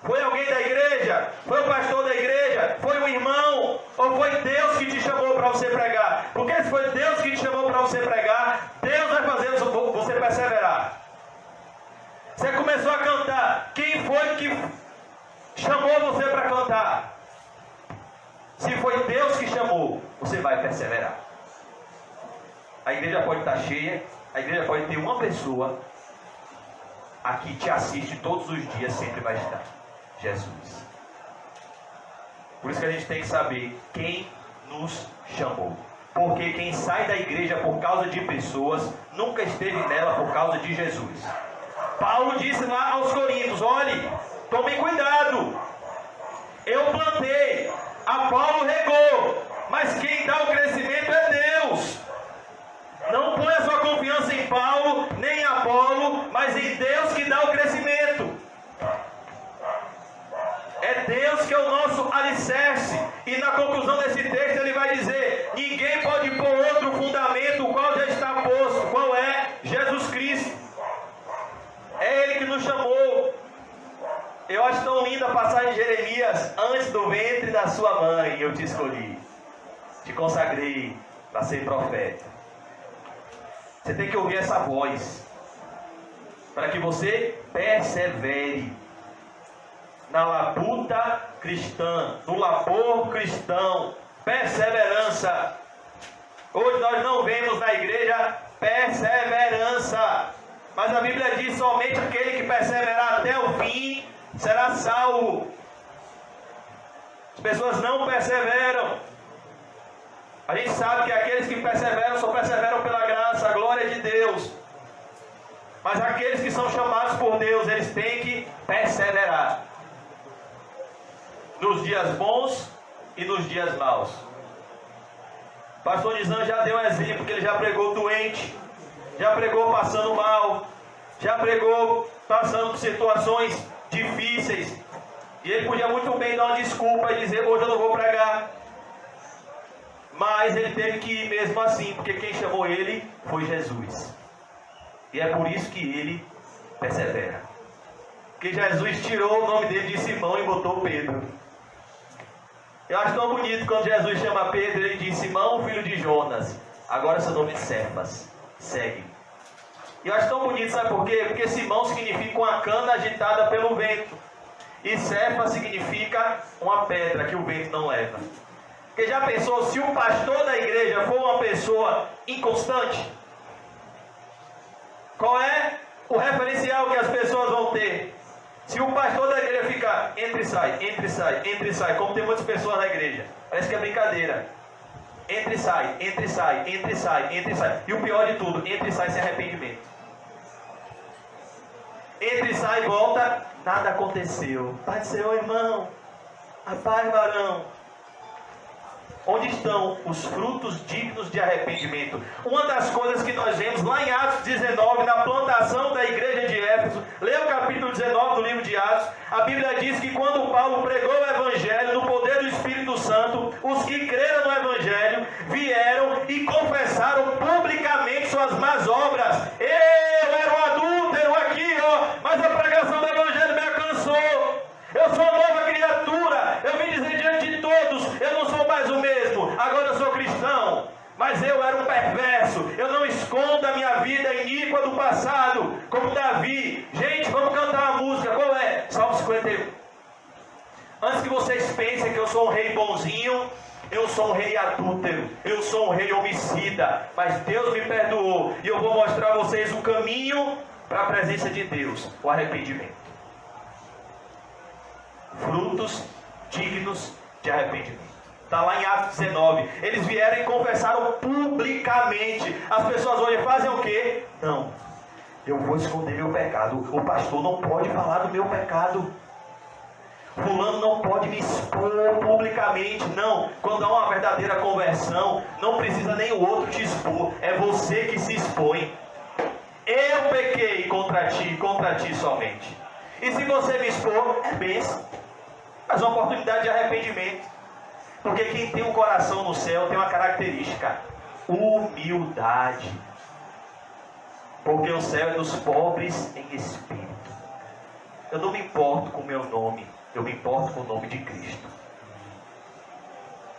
Foi alguém da igreja? Foi o pastor da igreja? Foi um irmão? Ou foi Deus que te chamou para você pregar? Porque se foi Deus que te chamou para você pregar, Deus vai fazer você perseverar. Você começou a cantar, quem foi que chamou você para cantar? Se foi Deus que chamou, você vai perseverar. A igreja pode estar cheia, a igreja pode ter uma pessoa, a que te assiste todos os dias, sempre vai estar: Jesus. Por isso que a gente tem que saber quem nos chamou. Porque quem sai da igreja por causa de pessoas, nunca esteve nela por causa de Jesus. Paulo disse lá aos Coríntios: olhe, tomem cuidado. Eu plantei, Apolo regou, mas quem dá o crescimento é Deus. Não ponha sua confiança em Paulo, nem em Apolo, mas em Deus que dá o crescimento. É Deus que é o nosso alicerce. E na conclusão desse texto ele vai dizer: ninguém pode pôr outro fundamento, o qual já está posto. Qual é? Jesus Cristo. É Ele que nos chamou. Eu acho tão linda a passagem de Jeremias: antes do ventre da sua mãe eu te escolhi, te consagrei para ser profeta. Você tem que ouvir essa voz, para que você persevere na labuta cristã, no labor cristão. Perseverança. Hoje nós não vemos na igreja perseverança, mas a Bíblia diz: somente aquele que perseverar até o fim será salvo. As pessoas não perseveram. A gente sabe que aqueles que perseveram só perseveram pela graça, a glória de Deus. Mas aqueles que são chamados por Deus, eles têm que perseverar nos dias bons e nos dias maus. Pastor Nizam já deu um exemplo, que ele já pregou doente, já pregou passando mal, já pregou passando por situações difíceis, e ele podia muito bem dar uma desculpa e dizer: hoje eu não vou pregar. Mas ele teve que ir mesmo assim, porque quem chamou ele foi Jesus. E é por isso que ele persevera. Porque Jesus tirou o nome dele de Simão e botou Pedro. Eu acho tão bonito quando Jesus chama Pedro, ele diz: Simão, filho de Jonas, agora seu nome é Cefas, segue. E eu acho tão bonito, sabe por quê? Porque Simão significa uma cana agitada pelo vento, e Cefas significa uma pedra que o vento não leva. Porque já pensou se o pastor da igreja for uma pessoa inconstante? Qual é o referencial que as pessoas vão ter? Se o pastor da igreja ficar entra e sai, entra e sai, entra e sai, como tem muitas pessoas na igreja, parece que é brincadeira. Entra e sai, entra e sai, entra e sai, entra e sai. E o pior de tudo, entra e sai sem arrependimento. Entra e sai e volta, nada aconteceu. Pai do Senhor, irmão. A paz, varão. Onde estão os frutos dignos de arrependimento? Uma das coisas que nós vemos lá em Atos 19, na plantação da igreja de Éfeso, leia o capítulo 19 do livro de Atos, a Bíblia diz que quando Paulo pregou o Evangelho no poder do Espírito Santo, os que creram no Evangelho vieram e confessaram publicamente suas más obras. Eu era um adúltero aqui, mas a pregação do Evangelho me alcançou. Eu sou nova criatura, eu vim dizer diante de todos, eu não sou mais o mesmo, agora eu sou cristão, mas eu era um perverso, eu não escondo a minha vida iníqua do passado, como Davi. Gente, vamos cantar uma música, qual é? Salmo 51. Antes que vocês pensem que eu sou um rei bonzinho, eu sou um rei adúltero, eu sou um rei homicida, mas Deus me perdoou, e eu vou mostrar a vocês o caminho para a presença de Deus, o arrependimento. Frutos dignos de arrependimento. Está lá em Atos 19. Eles vieram e confessaram publicamente. As pessoas hoje fazem o quê? Não, eu vou esconder meu pecado. O pastor não pode falar do meu pecado. Fulano não pode me expor publicamente. Não, quando há uma verdadeira conversão, não precisa nem o outro te expor, é você que se expõe. Eu pequei contra ti somente. E se você me expor, é bênção, mas uma oportunidade de arrependimento. Porque quem tem um coração no céu tem uma característica: humildade. Porque o céu é dos pobres em espírito. Eu não me importo com o meu nome, eu me importo com o nome de Cristo.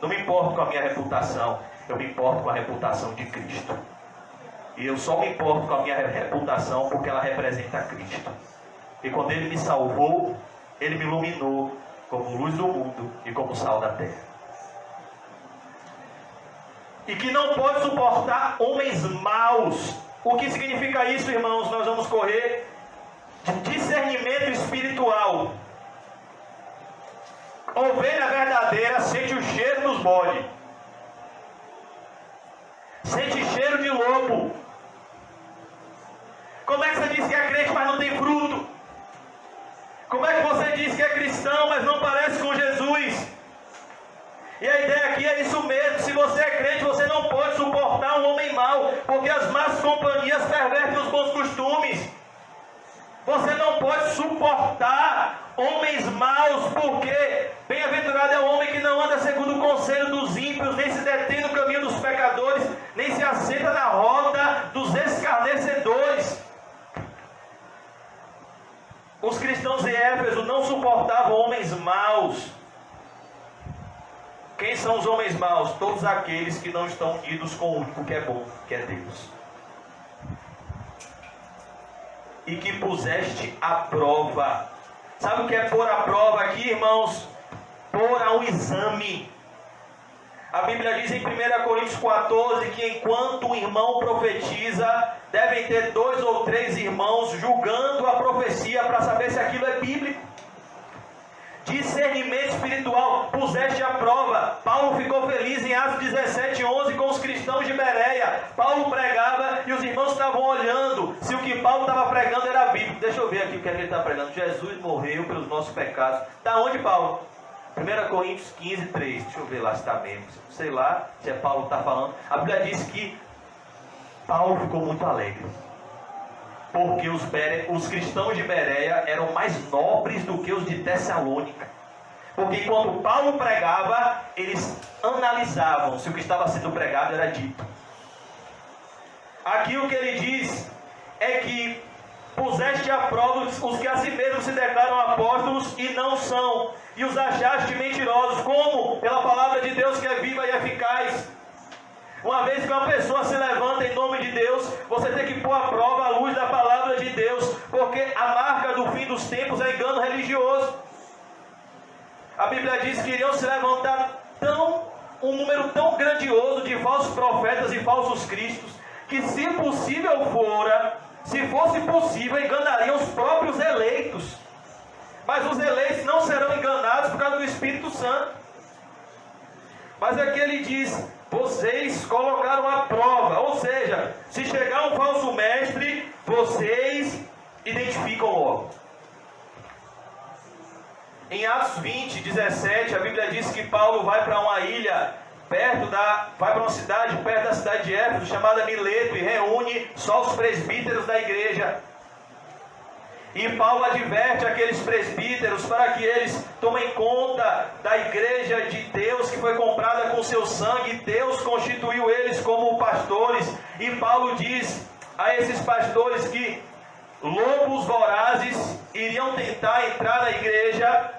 Não me importo com a minha reputação, eu me importo com a reputação de Cristo. E eu só me importo com a minha reputação porque ela representa Cristo. E quando Ele me salvou, Ele me iluminou como luz do mundo e como sal da terra. E que não pode suportar homens maus. O que significa isso, irmãos? Nós vamos correr de discernimento espiritual. Ovelha verdadeira sente o cheiro dos bodes. Sente cheiro de lobo. Como é que você diz que é crente, mas não tem fruto? Como é que você diz que é cristão, mas não parece com Jesus? E a ideia aqui é isso mesmo. Se você é crente, você não pode suportar um homem mau, porque as más companhias pervertem os bons costumes. Você não pode suportar homens maus, porque bem-aventurado é o homem que não anda segundo o conselho dos ímpios, nem se detém no caminho dos pecadores, nem se assenta na roda dos escarnecedores. Os cristãos de Éfeso não suportavam homens maus. Quem são os homens maus? Todos aqueles que não estão unidos com o único que é bom, que é Deus. E que puseste à prova. Sabe o que é pôr à prova aqui, irmãos? Pôr a um exame. A Bíblia diz em 1 Coríntios 14 que enquanto um irmão profetiza, devem ter 2 ou 3 irmãos julgando a profecia para saber se aquilo é bíblico. Discernimento espiritual, puseste à prova. Paulo ficou feliz em Atos 17:11 com os cristãos de Bereia. Paulo pregava e os irmãos estavam olhando se o que Paulo estava pregando era bíblico. Deixa eu ver aqui o que ele está pregando. Jesus morreu pelos nossos pecados. Está onde, Paulo? 1 Coríntios 15:3. Deixa eu ver lá se está mesmo. Sei lá se é Paulo que está falando. A Bíblia diz que Paulo ficou muito alegre, porque os cristãos de Bereia eram mais nobres do que os de Tessalônica. Porque enquanto Paulo pregava, eles analisavam se o que estava sendo pregado era dito. Aqui o que ele diz é que puseste à prova os que a si mesmos se declaram apóstolos e não são, e os achaste mentirosos. Como? Pela palavra de Deus que é viva e eficaz. Uma vez que uma pessoa se levanta em nome de Deus, você tem que pôr à prova a luz da palavra de Deus, porque a marca do fim dos tempos é engano religioso. A Bíblia diz que iriam se levantar um número tão grandioso de falsos profetas e falsos cristos, que se fosse possível, enganariam os próprios eleitos. Mas os eleitos não serão enganados por causa do Espírito Santo. Mas aqui ele diz: vocês colocaram à prova. Ou seja, se chegar um falso mestre, vocês identificam logo. Em Atos 20:17, a Bíblia diz que Paulo vai para uma ilha, vai para uma cidade perto da cidade de Éfeso, chamada Mileto, e reúne só os presbíteros da igreja. E Paulo adverte aqueles presbíteros para que eles tomem conta da igreja de Deus que foi comprada com seu sangue. Deus constituiu eles como pastores. E Paulo diz a esses pastores que lobos vorazes iriam tentar entrar na igreja,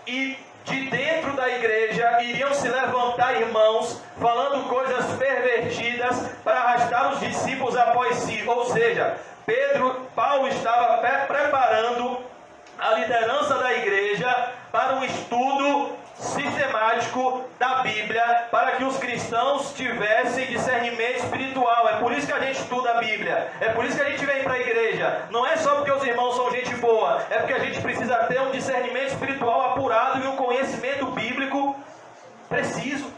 e de dentro da igreja iriam se levantar irmãos falando coisas pervertidas para arrastar os discípulos após si. Ou seja, Paulo estava preparando a liderança da igreja para um estudo sistemático da Bíblia, para que os cristãos tivessem discernimento espiritual. É por isso que a gente estuda a Bíblia, é por isso que a gente vem para a igreja. Não é só porque os irmãos são gente boa, é porque a gente precisa ter um discernimento espiritual apurado e um conhecimento bíblico preciso,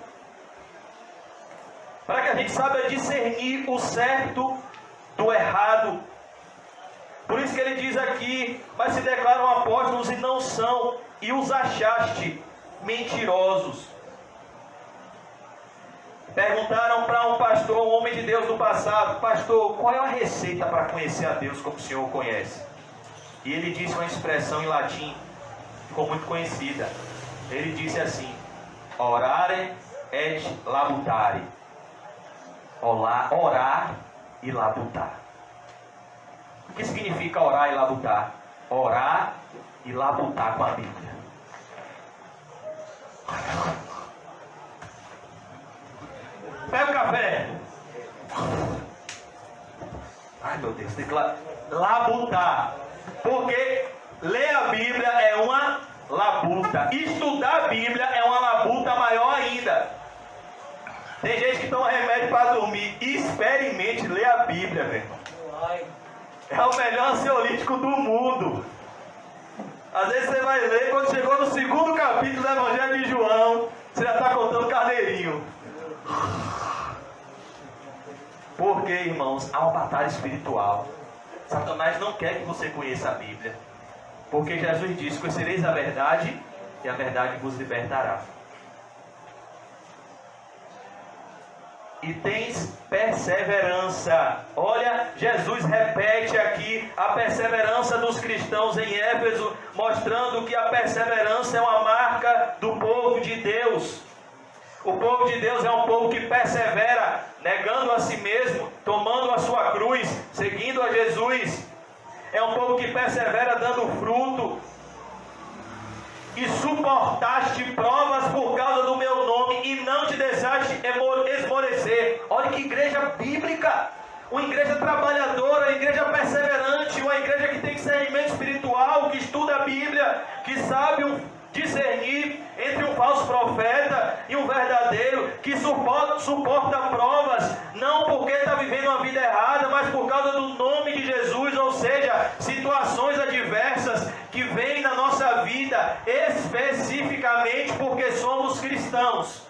para que a gente saiba discernir o certo do errado. Por isso que ele diz aqui, mas se declaram apóstolos e não são, e os achaste mentirosos. Perguntaram para um pastor, um homem de Deus do passado: pastor, qual é a receita para conhecer a Deus como o Senhor o conhece? E ele disse uma expressão em latim, ficou muito conhecida. Ele disse assim: orare et labutare. Orar e labutar. O que significa orar e labutar? Orar e labutar com a Bíblia. Pega o café. Ai meu Deus, tem que labutar. Porque ler a Bíblia é uma labuta. Estudar a Bíblia é uma labuta maior ainda. Tem gente que toma remédio para dormir. Experimente ler a Bíblia, meu irmão. É o melhor ansiolítico do mundo. Às vezes você vai ler, quando chegou no 2º capítulo do Evangelho de João, você já está contando carneirinho. Porque, irmãos, há uma batalha espiritual. Satanás não quer que você conheça a Bíblia. Porque Jesus disse: conhecereis a verdade e a verdade vos libertará. E tens perseverança. Olha, Jesus repete aqui a perseverança dos cristãos em Éfeso, mostrando que a perseverança é uma marca do povo de Deus. O povo de Deus é um povo que persevera, negando a si mesmo, tomando a sua cruz, seguindo a Jesus. É um povo que persevera dando fruto. E suportaste provas por causa do meu nome, e não te deixaste esmorecer. Olha que igreja bíblica, uma igreja trabalhadora, uma igreja perseverante, uma igreja que tem discernimento espiritual, que estuda a Bíblia, que sabe discernir entre um falso profeta e um verdadeiro, que suporta provas, não porque está vivendo uma vida errada, mas por causa do nome de Jesus, ou seja, situações adversas que vêm na nossa vida, especificamente porque somos cristãos.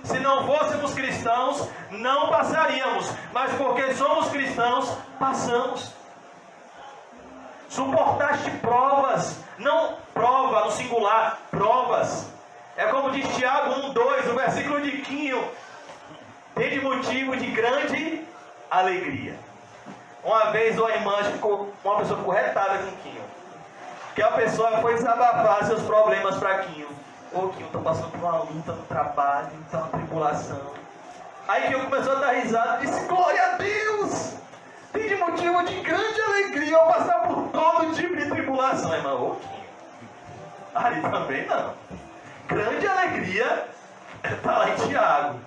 Se não fôssemos cristãos, não passaríamos, mas porque somos cristãos, passamos. Suportaste provas, não prova no singular, provas. É como diz Tiago 1:2, o versículo de Quinho: tem de motivo de grande alegria. Uma vez uma pessoa ficou retada com Quinho, que a pessoa foi desabafar seus problemas para Quinho. Ô Quinho, estou passando por uma luta no trabalho, está uma tribulação. Aí Quinho começou a dar risada e disse: glória a Deus! Tem de motivo de grande alegria ao passar por todo tipo de tribulação. Irmão, ali também não. Grande alegria está lá em Tiago.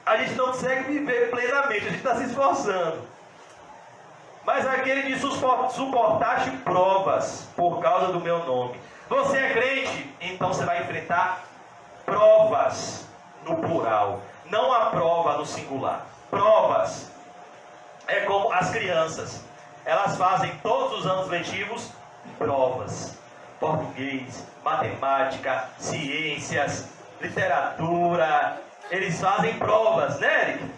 A gente não consegue viver plenamente, a gente está se esforçando. Mas aquele de suportaste provas por causa do meu nome. Você é crente? Então você vai enfrentar provas no plural. Não a prova no singular. Provas. É como as crianças. Elas fazem todos os anos letivos provas. Português, matemática, ciências, literatura. Eles fazem provas, né, Eric?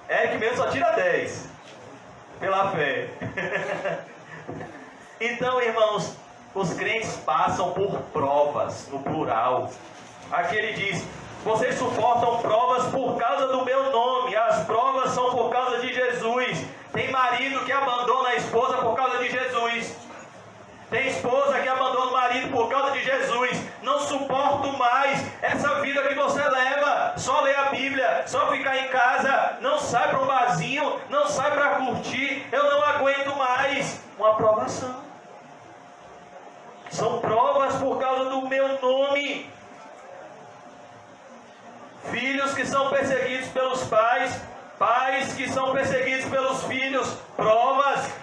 Eric mesmo só tira 10. Pela fé. Então, irmãos, os crentes passam por provas, no plural. Aqui ele diz: vocês suportam provas por causa do meu nome. As provas são por causa de Jesus. Tem marido que abandona a esposa por causa de Jesus. Tem esposa que abandona o marido por causa de Jesus. Não suporto mais essa vida que você leva. Só ler a Bíblia, só ficar em casa, não sai para um barzinho, não sai para curtir. Eu não aguento mais. Uma aprovação. São provas por causa do meu nome. Filhos que são perseguidos pelos pais, pais que são perseguidos pelos filhos, provas.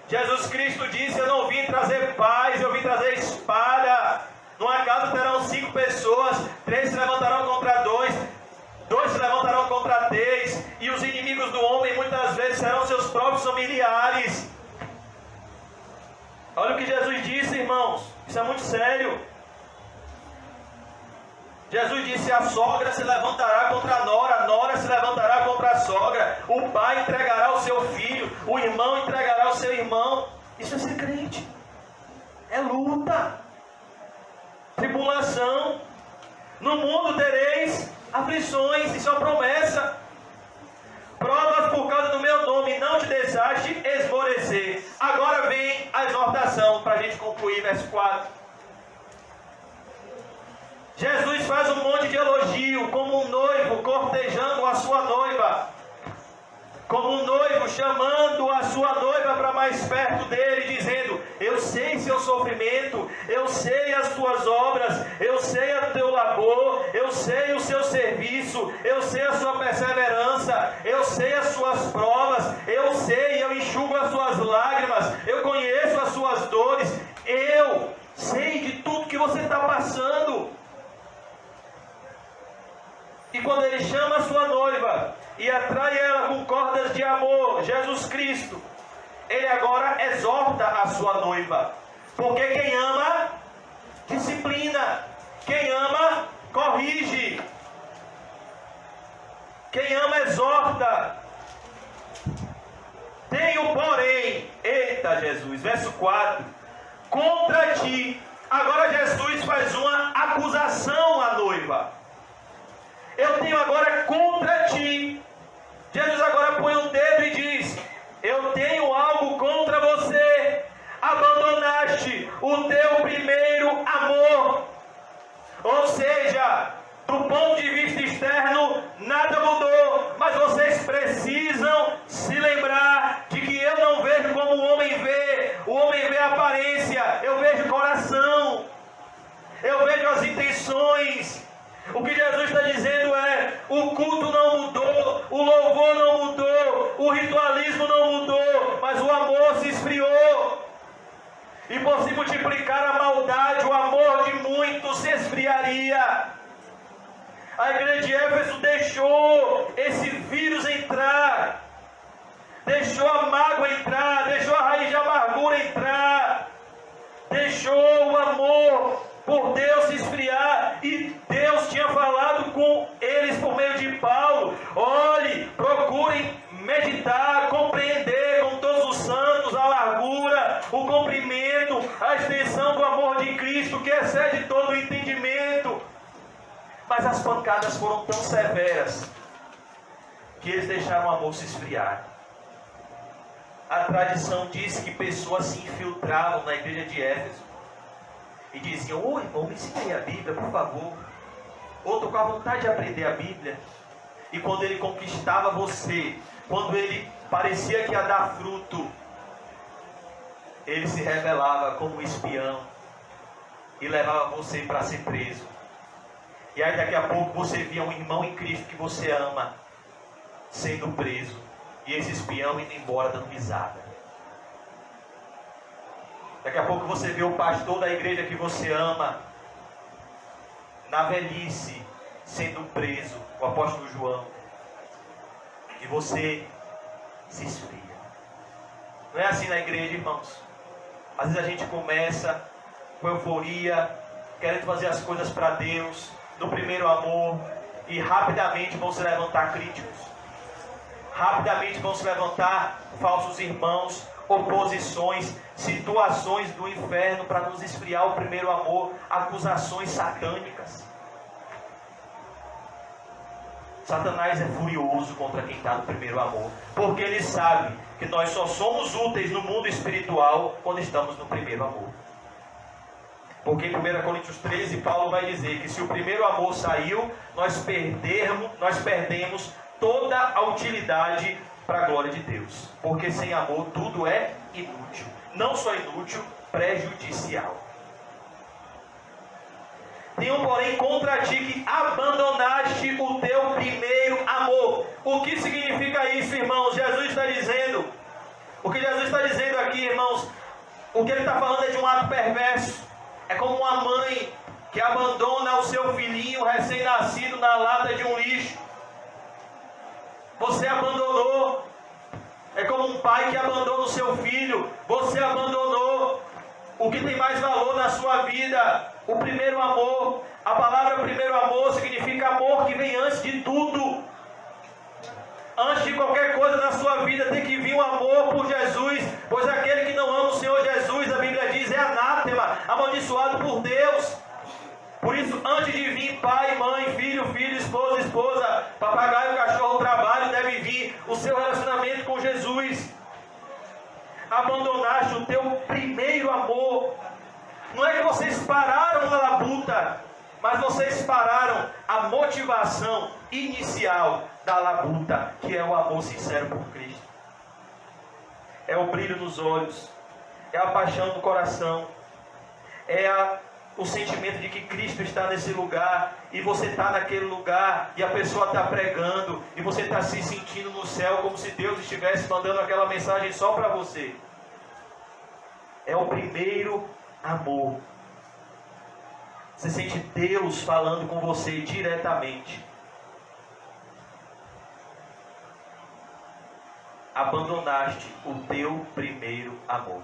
Jesus Cristo disse: eu não vim trazer paz, eu vim trazer espada. Numa casa terão 5 pessoas, 3 se levantarão contra 2, 2 se levantarão contra 3, e os inimigos do homem muitas vezes serão seus próprios familiares. Olha o que Jesus disse, irmãos, isso é muito sério. Jesus disse: a sogra se levantará contra a nora se levantará contra a sogra, o pai entregará o seu filho, o irmão entregará o seu irmão. Isso é ser crente. É luta, tribulação. No mundo tereis aflições, isso é uma promessa. Provas por causa do meu nome, não te deixaste esmorecer. Agora vem a exortação, para a gente concluir, verso 4. Jesus faz um monte de elogio, como um noivo cortejando a sua noiva. Como um noivo chamando a sua noiva para mais perto dele, dizendo: eu sei seu sofrimento, eu sei as tuas obras, eu sei o teu labor, eu sei o seu serviço, eu sei a sua perseverança, eu sei as suas provas, eu enxugo as suas lágrimas, eu conheço as suas dores, eu sei de tudo que você está passando. E quando ele chama a sua noiva e atrai ela com cordas de amor, Jesus Cristo, ele agora exorta a sua noiva. Porque quem ama, disciplina. Quem ama, corrige. Quem ama, exorta. Tenho, porém, eita Jesus, verso 4, contra ti. Agora Jesus faz uma acusação à noiva. Eu tenho agora contra ti. Jesus agora põe um dedo e diz: eu tenho algo contra você. Abandonaste o teu primeiro amor. Ou seja, do ponto de vista externo, nada mudou. Mas vocês precisam se lembrar de que eu não vejo como o homem vê. O homem vê a aparência, eu vejo o coração. Eu vejo as intenções. O que Jesus está dizendo é: o culto não mudou, o louvor não mudou, o ritualismo não mudou, mas o amor se esfriou. E por se multiplicar a maldade, o amor de muitos se esfriaria. A igreja de Éfeso deixou esse vírus entrar, deixou a mágoa entrar, deixou a raiz de amargura entrar, deixou o amor por Deus se esfriar. E Deus tinha falado com eles por meio de Paulo: olhe, procurem meditar, compreender com todos os santos a largura, o comprimento, a extensão do amor de Cristo, que excede todo o entendimento. Mas as pancadas foram tão severas que eles deixaram o amor se esfriar. A tradição diz que pessoas se infiltravam na igreja de Éfeso e diziam: ô irmão, me ensine a Bíblia, por favor. Ou estou com a vontade de aprender a Bíblia. E quando ele conquistava você, quando ele parecia que ia dar fruto, ele se revelava como um espião e levava você para ser preso. E aí daqui a pouco você via um irmão em Cristo que você ama sendo preso, e esse espião indo embora dando risada. Daqui a pouco você vê o pastor da igreja que você ama na velhice sendo preso, o apóstolo João, e você se esfria. Não é assim na igreja, irmãos? Às vezes a gente começa com euforia, querendo fazer as coisas para Deus, no primeiro amor, e rapidamente vão se levantar críticos, rapidamente vão se levantar falsos irmãos, oposições, situações do inferno para nos esfriar o primeiro amor, acusações satânicas. Satanás é furioso contra quem está no primeiro amor, porque ele sabe que nós só somos úteis no mundo espiritual quando estamos no primeiro amor. Porque em 1 Coríntios 13, Paulo vai dizer que se o primeiro amor saiu, nós perdemos toda a utilidade para a glória de Deus. Porque sem amor tudo é inútil. Não só inútil, prejudicial. Tenho, porém, contra ti que abandonaste o teu primeiro amor. O que significa isso, irmãos? Jesus está dizendo. O que Jesus está dizendo aqui, irmãos? O que ele está falando é de um ato perverso. É como uma mãe que abandona o seu filhinho recém-nascido na lata de um lixo. Você abandonou. É como um pai que abandona o seu filho. Você abandonou o que tem mais valor na sua vida, o primeiro amor. A palavra primeiro amor significa amor que vem antes de tudo. Antes de qualquer coisa na sua vida tem que vir o amor por Jesus, pois aquele que não ama o Senhor Antes de vir pai, mãe, filho, esposa, esposa, papagaio, cachorro, trabalho, deve vir o seu relacionamento com Jesus. Abandonaste o teu primeiro amor. Não é que vocês pararam na labuta, mas vocês pararam a motivação inicial da labuta, que é o amor sincero por Cristo. É o brilho nos olhos, é a paixão do coração, é o sentimento de que Cristo está nesse lugar, e você está naquele lugar, e a pessoa está pregando, e você está se sentindo no céu, como se Deus estivesse mandando aquela mensagem só para você. É o primeiro amor. Você sente Deus falando com você diretamente. Abandonaste o teu primeiro amor.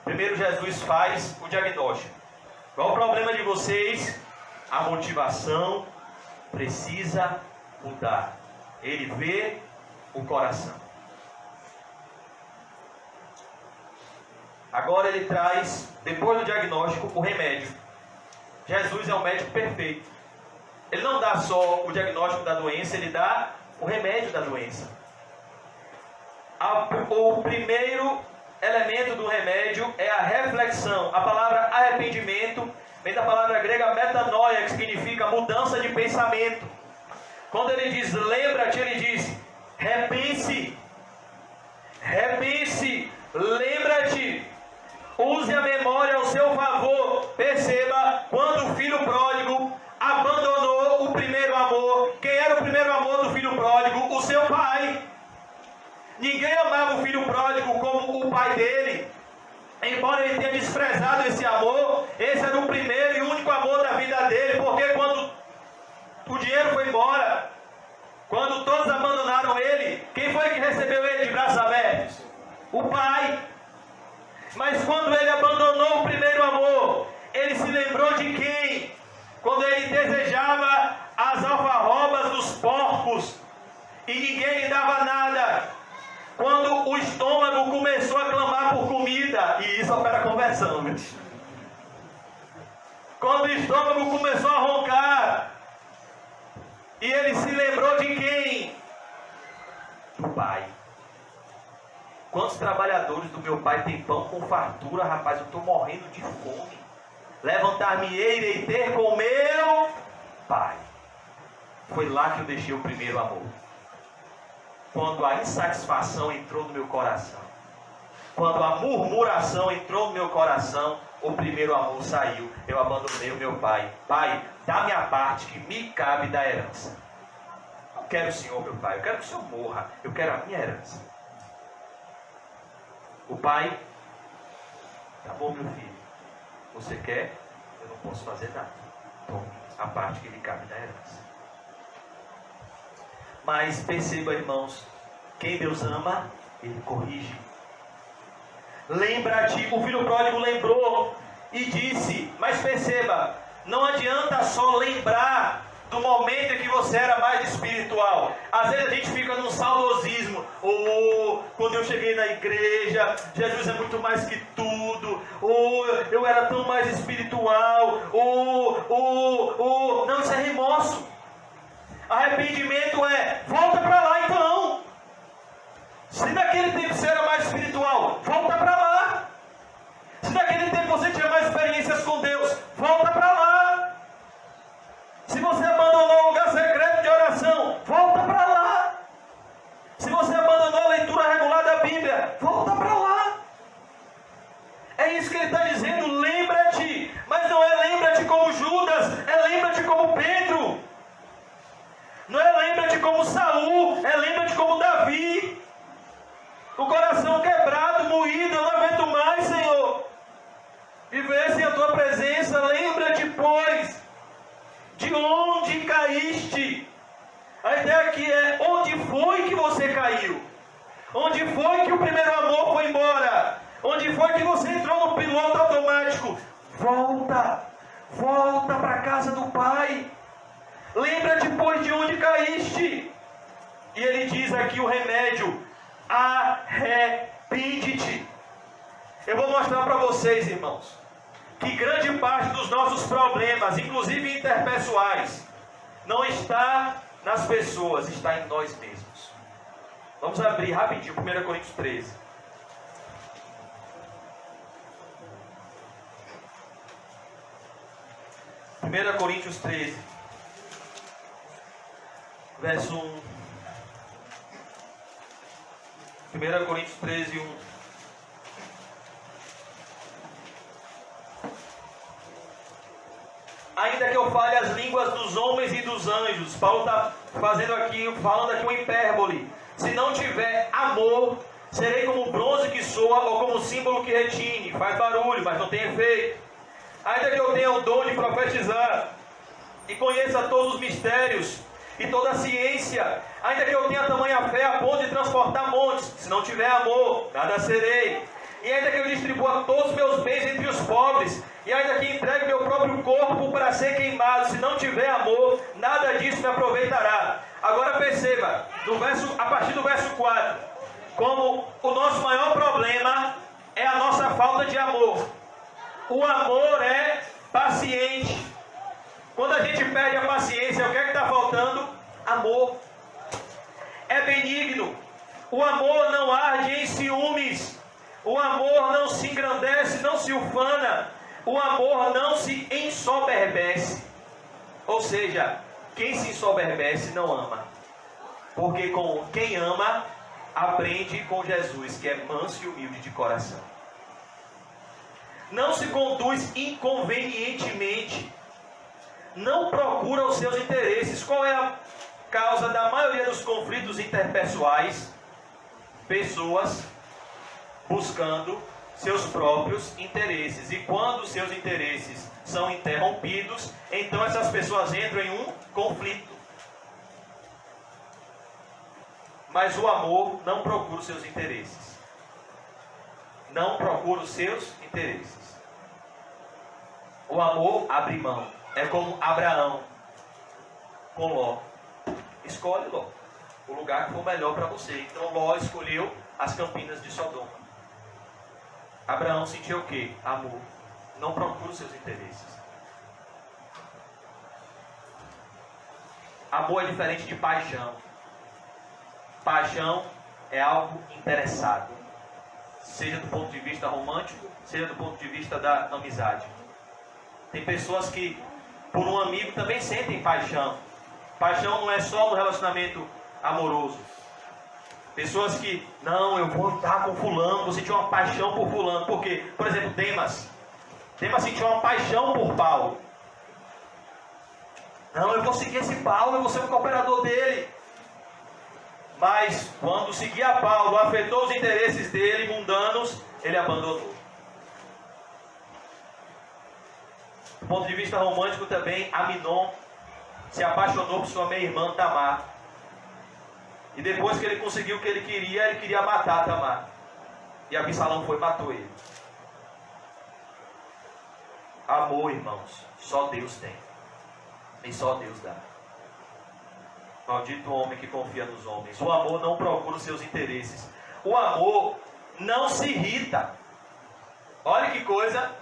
Primeiro Jesus faz o diagnóstico. Qual o problema de vocês? A motivação precisa mudar. Ele vê o coração. Agora ele traz, depois do diagnóstico, o remédio. Jesus é o médico perfeito. Ele não dá só o diagnóstico da doença, ele dá o remédio da doença. O primeiro elemento do remédio é a reflexão. A palavra arrependimento vem da palavra grega metanoia, que significa mudança de pensamento. Quando ele diz lembra-te, ele diz repense, lembra-te, use a memória ao seu favor. Perceba, quando o filho pródigo abandonou o primeiro amor, quem era o primeiro amor do filho pródigo? O seu pai. Ninguém amava o filho pródigo como o pai dele. Embora ele tenha desprezado esse amor, esse era o primeiro e único amor da vida dele. Porque quando o dinheiro foi embora, quando todos abandonaram ele, quem foi que recebeu ele de braços abertos? O pai. Mas quando ele abandonou o primeiro amor, ele se lembrou de quem? Quando ele desejava as alfarrobas dos porcos e ninguém lhe dava nada. Quando o estômago começou a clamar por comida, e isso opera conversão, viu? Quando o estômago começou a roncar, e ele se lembrou de quem? Do pai. Quantos trabalhadores do meu pai têm pão com fartura, rapaz? Eu estou morrendo de fome. Levantar-me-ei e ter com meu pai. Foi lá que eu deixei o primeiro amor. Quando a insatisfação entrou no meu coração, quando a murmuração entrou no meu coração, o primeiro amor saiu. Eu abandonei o meu pai. Pai, dá-me a parte que me cabe da herança. Não quero o Senhor, meu pai. Eu quero que o Senhor morra. Eu quero a minha herança. O pai, tá bom, meu filho. Você quer? Eu não posso fazer nada. Tome a parte que lhe cabe da herança. Mas perceba, irmãos, quem Deus ama, Ele corrige. Lembra-te, o filho pródigo lembrou e disse, mas perceba, não adianta só lembrar do momento em que você era mais espiritual. Às vezes a gente fica num saudosismo. Quando eu cheguei na igreja, Jesus é muito mais que tudo. Eu era tão mais espiritual. Não, isso é remorso. Arrependimento é, volta para lá então. Se naquele tempo você era mais espiritual, volta para lá. Se naquele tempo você tinha mais experiências com Deus, volta para lá. Se você abandonou o lugar secreto de oração, volta para lá. Se você abandonou a leitura regular da Bíblia, volta para lá. É isso que ele está dizendo, lembra-te. Mas não é lembra-te como Judas, é lembra-te como Pedro. Não é lembra-te como Saul, é lembra-te como Davi. O coração quebrado, moído, eu não aguento mais, Senhor. Viver sem a tua presença, lembra-te, pois, de onde caíste. A ideia aqui é, onde foi que você caiu? Onde foi que o primeiro amor foi embora? Onde foi que você entrou no piloto automático? Volta para a casa do Pai. Lembra-te, pois, de onde caíste. E ele diz aqui o remédio, arrepende-te. Eu vou mostrar para vocês, irmãos, que grande parte dos nossos problemas, inclusive interpessoais, não está nas pessoas, está em nós mesmos. Vamos abrir rapidinho 1 Coríntios 13. 1 Coríntios 13, verso 1. 1 Coríntios 13, 1. Ainda que eu fale as línguas dos homens e dos anjos, Paulo está falando aqui uma hipérbole. Se não tiver amor, serei como bronze que soa ou como símbolo que retine, faz barulho, mas não tem efeito. Ainda que eu tenha o dom de profetizar e conheça todos os mistérios e toda a ciência, ainda que eu tenha tamanha fé a ponto de transportar montes, se não tiver amor, nada serei. E ainda que eu distribua todos os meus bens entre os pobres, e ainda que entregue meu próprio corpo para ser queimado, se não tiver amor, nada disso me aproveitará. Agora perceba, a partir do verso 4, como o nosso maior problema é a nossa falta de amor. O amor é paciente. Quando a gente perde a paciência, o que é que está faltando? Amor. É benigno. O amor não arde em ciúmes. O amor não se engrandece, não se ufana. O amor não se ensoberbece. Ou seja, quem se ensoberbece não ama. Porque quem ama, aprende com Jesus, que é manso e humilde de coração. Não se conduz inconvenientemente. Não procura os seus interesses. Qual é a causa da maioria dos conflitos interpessoais? Pessoas buscando seus próprios interesses. E quando seus interesses são interrompidos, então essas pessoas entram em um conflito. Mas o amor não procura os seus interesses. Não procura os seus interesses. O amor abre mão. É como Abraão com Ló. Escolhe, Ló, o lugar que for melhor para você. Então Ló escolheu as campinas de Sodoma. Abraão sentiu o quê? Amor. Não procura os seus interesses. Amor é diferente de paixão. Paixão é algo interessado. Seja do ponto de vista romântico, seja do ponto de vista da amizade. Tem pessoas que, por um amigo, também sentem paixão. Paixão não é só no relacionamento amoroso. Pessoas que, não, eu vou estar com fulano, vou sentir uma paixão por fulano. Por quê? Por exemplo, Demas. Demas sentiu uma paixão por Paulo. Não, eu vou seguir esse Paulo, eu vou ser um cooperador dele. Mas, quando seguir a Paulo, afetou os interesses dele, mundanos, ele abandonou. Do ponto de vista romântico também, Aminon se apaixonou por sua meia-irmã Tamar. E depois que ele conseguiu o que ele queria matar Tamar. E Absalão foi e matou ele. Amor, irmãos, só Deus tem. E só Deus dá. Maldito o homem que confia nos homens. O amor não procura os seus interesses. O amor não se irrita. Olha que coisa.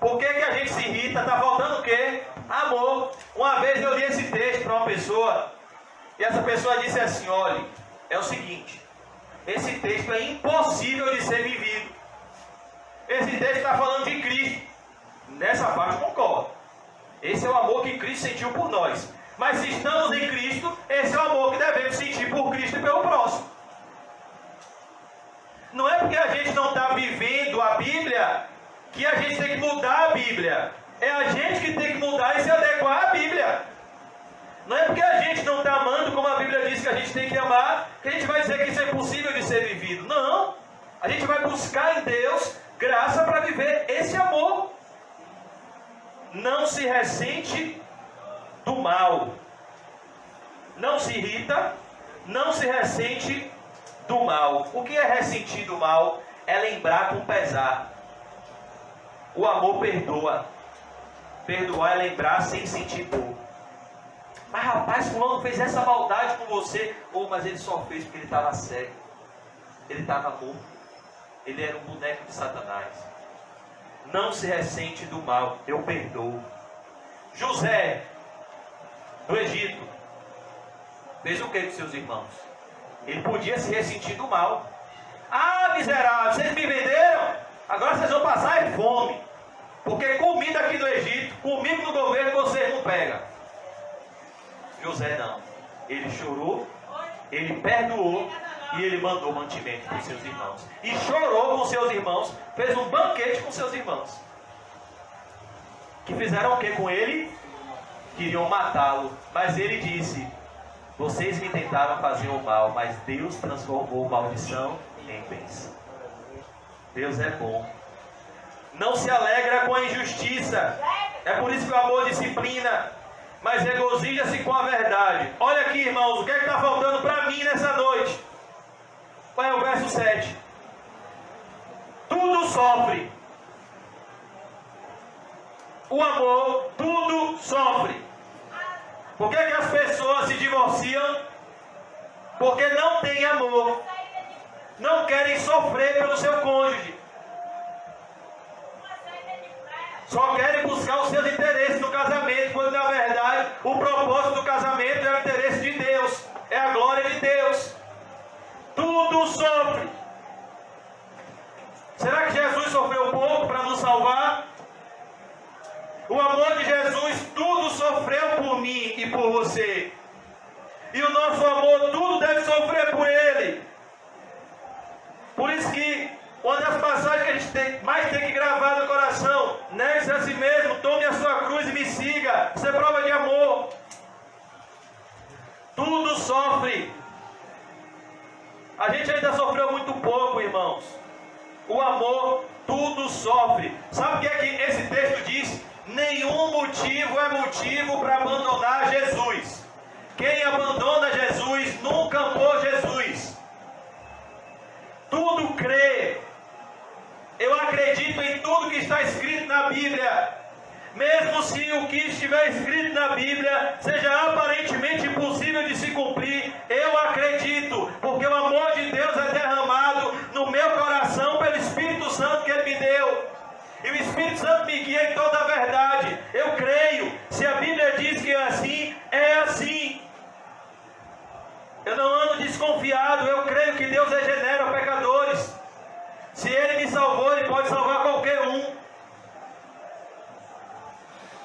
Por que a gente se irrita? Está faltando o quê? Amor. Uma vez eu li esse texto para uma pessoa, e essa pessoa disse assim: olha, é o seguinte, esse texto é impossível de ser vivido. Esse texto está falando de Cristo. Nessa parte eu concordo. Esse é o amor que Cristo sentiu por nós. Mas se estamos em Cristo, esse é o amor que devemos sentir por Cristo e pelo próximo. Não é porque a gente não está vivendo a Bíblia que a gente tem que mudar a Bíblia. É a gente que tem que mudar e se adequar à Bíblia. Não é porque a gente não está amando como a Bíblia diz que a gente tem que amar, que a gente vai dizer que isso é impossível de ser vivido. Não. A gente vai buscar em Deus graça para viver esse amor. Não se ressente do mal. Não se irrita, não se ressente do mal. O que é ressentir do mal? É lembrar com pesar. O amor perdoa. Perdoar é lembrar sem sentir dor. Mas rapaz, fulano fez essa maldade com você. Mas ele só fez porque ele estava cego. Ele estava morto. Ele era um boneco de Satanás. não se ressente do mal, eu perdoo. José, do Egito, fez o que com seus irmãos? Ele podia se ressentir do mal. Ah, miserável, vocês me venderam? Agora vocês vão passar fome. Porque comida aqui no Egito, comigo no governo, vocês não pegam. José não. Ele chorou, ele perdoou e ele mandou mantimento para os seus irmãos. E chorou com seus irmãos, fez um banquete com seus irmãos. Que fizeram o que com ele? Queriam matá-lo. Mas ele disse: vocês me tentaram fazer o mal, mas Deus transformou maldição em bênção. Deus é bom. Não se alegra com a injustiça. É por isso que o amor disciplina, mas regozija-se com a verdade. Olha aqui, irmãos, o que é que está faltando para mim nessa noite? Qual é o verso 7? Tudo sofre. O amor, tudo sofre. Por que as pessoas se divorciam? Porque não têm amor. Não querem sofrer pelo seu cônjuge. Só querem buscar os seus interesses no casamento, quando na verdade o propósito do casamento é o interesse de Deus, é a glória de Deus. Tudo sofre. Será que Jesus sofreu pouco para nos salvar? O amor de Jesus tudo sofreu por mim e por você. E o nosso amor tudo deve sofrer por Ele. Por isso que uma das passagens que a gente mais tem que gravar no coração: negue-se a si mesmo, tome a sua cruz e me siga. Isso é prova de amor. Tudo sofre. A gente ainda sofreu muito pouco, irmãos. O amor tudo sofre. Sabe o que é que esse texto diz? Nenhum motivo é motivo para abandonar Jesus. Quem abandona Jesus nunca amou Jesus. Tudo crê. Eu acredito em tudo que está escrito na Bíblia. Mesmo se o que estiver escrito na Bíblia seja aparentemente impossível de se cumprir, eu acredito, porque o amor de Deus é derramado no meu coração pelo Espírito Santo que Ele me deu. E o Espírito Santo me guia em toda a verdade. Eu creio. Se a Bíblia diz que é assim, é assim. Eu não ando desconfiado. Eu creio que Deus regenera pecadores. Se Ele me salvou, Ele pode salvar qualquer um.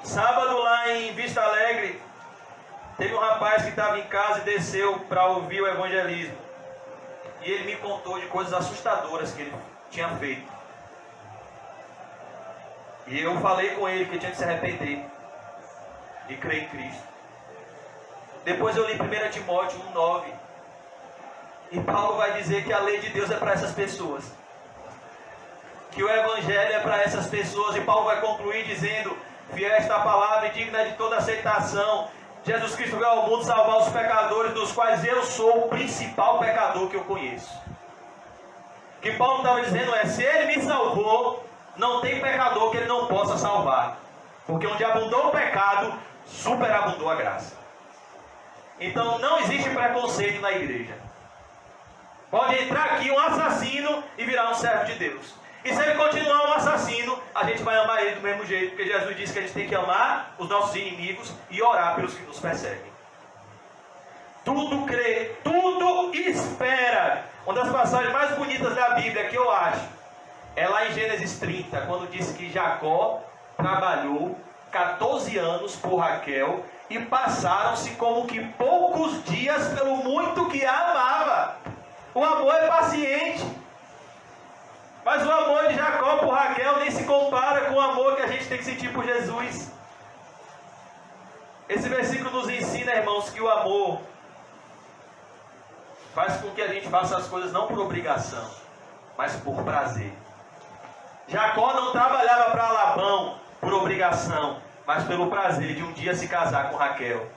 Sábado lá em Vista Alegre, teve um rapaz que estava em casa e desceu para ouvir o evangelismo. E ele me contou de coisas assustadoras que ele tinha feito. E eu falei com ele que tinha que se arrepender e crer em Cristo. Depois eu li 1 Timóteo 1,9. E Paulo vai dizer que a lei de Deus é para essas pessoas. Que o Evangelho é para essas pessoas. E Paulo vai concluir dizendo: fiel é esta palavra e digna de toda aceitação. Jesus Cristo veio ao mundo salvar os pecadores, dos quais eu sou o principal pecador que eu conheço. O que Paulo estava dizendo é: se Ele me salvou, não tem pecador que Ele não possa salvar. Porque onde abundou o pecado, superabundou a graça. Então não existe preconceito na igreja. Pode entrar aqui um assassino e virar um servo de Deus. E se ele continuar um assassino, a gente vai amar ele do mesmo jeito. Porque Jesus disse que a gente tem que amar os nossos inimigos e orar pelos que nos perseguem. Tudo crê, tudo espera. Uma das passagens mais bonitas da Bíblia que eu acho é lá em Gênesis 30, quando diz que Jacó trabalhou 14 anos por Raquel e passaram-se como que poucos dias pelo muito que a amava. O amor é paciente. Mas o amor de Jacó por Raquel nem se compara com o amor que a gente tem que sentir por Jesus. Esse versículo nos ensina, irmãos, que o amor faz com que a gente faça as coisas não por obrigação, mas por prazer. Jacó não trabalhava para Labão por obrigação, mas pelo prazer de um dia se casar com Raquel.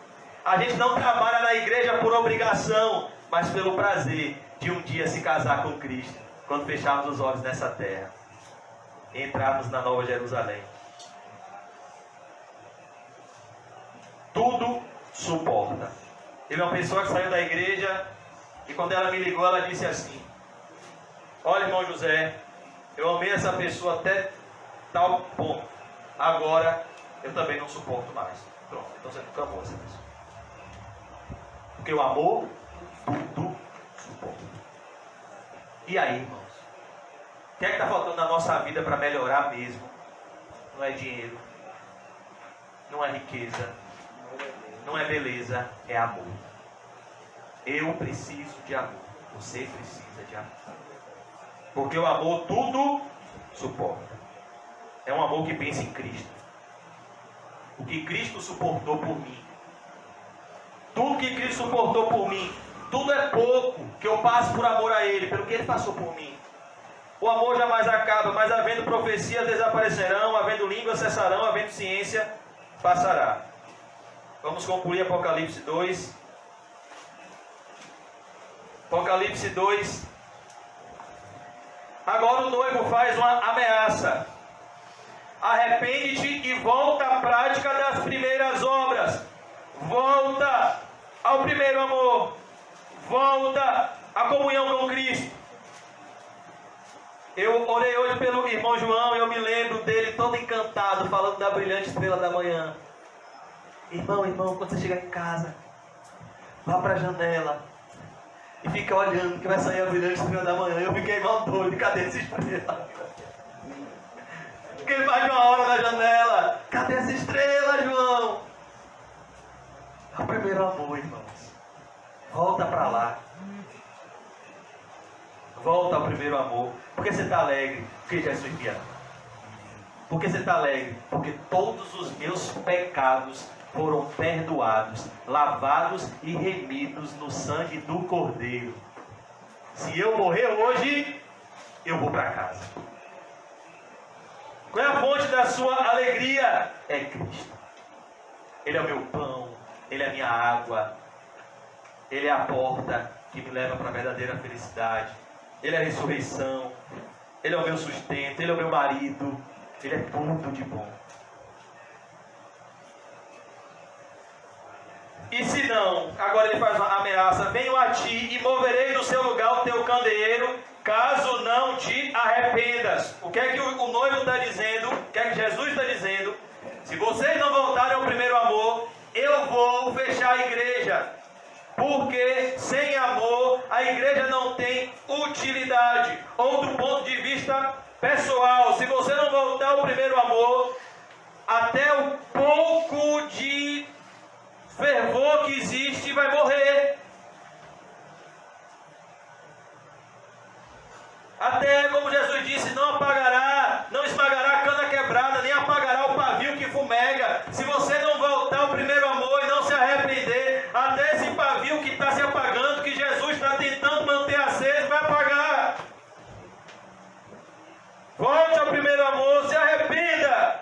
A gente não trabalha na igreja por obrigação, mas pelo prazer de um dia se casar com Cristo. Quando fecharmos os olhos nessa terra e entrarmos na Nova Jerusalém. Tudo suporta. Teve uma pessoa que saiu da igreja e quando ela me ligou, ela disse assim: olha, irmão José, eu amei essa pessoa até tal ponto. Agora eu também não suporto mais. Pronto, então você nunca amou essa pessoa. Porque o amor tudo suporta. E aí, irmãos? O que é que está faltando na nossa vida para melhorar mesmo? Não é dinheiro, não é riqueza, não é beleza, é amor. Eu preciso de amor. Você precisa de amor. Porque o amor tudo suporta. É um amor que pensa em Cristo. O que Cristo suportou por mim. Tudo que Cristo suportou por mim. Tudo é pouco que eu passo por amor a Ele, pelo que Ele passou por mim. O amor jamais acaba, mas havendo profecias desaparecerão, havendo línguas cessarão, havendo ciência passará. Vamos concluir Apocalipse 2. Apocalipse 2. Agora o noivo faz uma ameaça. Arrepende-te e volta à prática das primeiras obras. Volta ao primeiro amor. Volta à comunhão com Cristo. Eu orei hoje pelo irmão João e eu me lembro dele todo encantado, falando da brilhante estrela da manhã. Irmão, quando você chegar em casa, vá para a janela e fica olhando que vai sair a brilhante estrela da manhã. Eu fiquei mal doido, cadê essa estrela? Fiquei mais de uma hora na janela. Cadê essa estrela, João? É o primeiro amor, irmãos. Volta para lá. Volta ao primeiro amor. Por que você está alegre? Porque Jesus me ama. Por que você está alegre? Porque todos os meus pecados foram perdoados, lavados e remidos no sangue do Cordeiro. Se eu morrer hoje, eu vou para casa. Qual é a fonte da sua alegria? É Cristo. Ele é o meu pão, Ele é a minha água, Ele é a porta que me leva para a verdadeira felicidade. Ele é a ressurreição, Ele é o meu sustento, Ele é o meu marido, Ele é tudo de bom. E se não, agora ele faz uma ameaça: venho a ti e moverei do seu lugar o teu candeeiro, caso não te arrependas. O que é que o noivo está dizendo? O que é que Jesus está dizendo? Se vocês não voltarem ao primeiro amor, eu vou fechar a igreja. Porque sem amor a igreja não tem utilidade. Ou do ponto de vista pessoal, se você não voltar ao primeiro amor, até o pouco de fervor que existe vai morrer. Até, como Jesus disse, não apagará, não esmagará a cana quebrada, nem apagará o pavio que fumega. Se você não voltar ao primeiro amor e não se arrepender, até esse pavio que está se apagando, que Jesus está tentando manter aceso, vai apagar. Volte ao primeiro amor, se arrependa.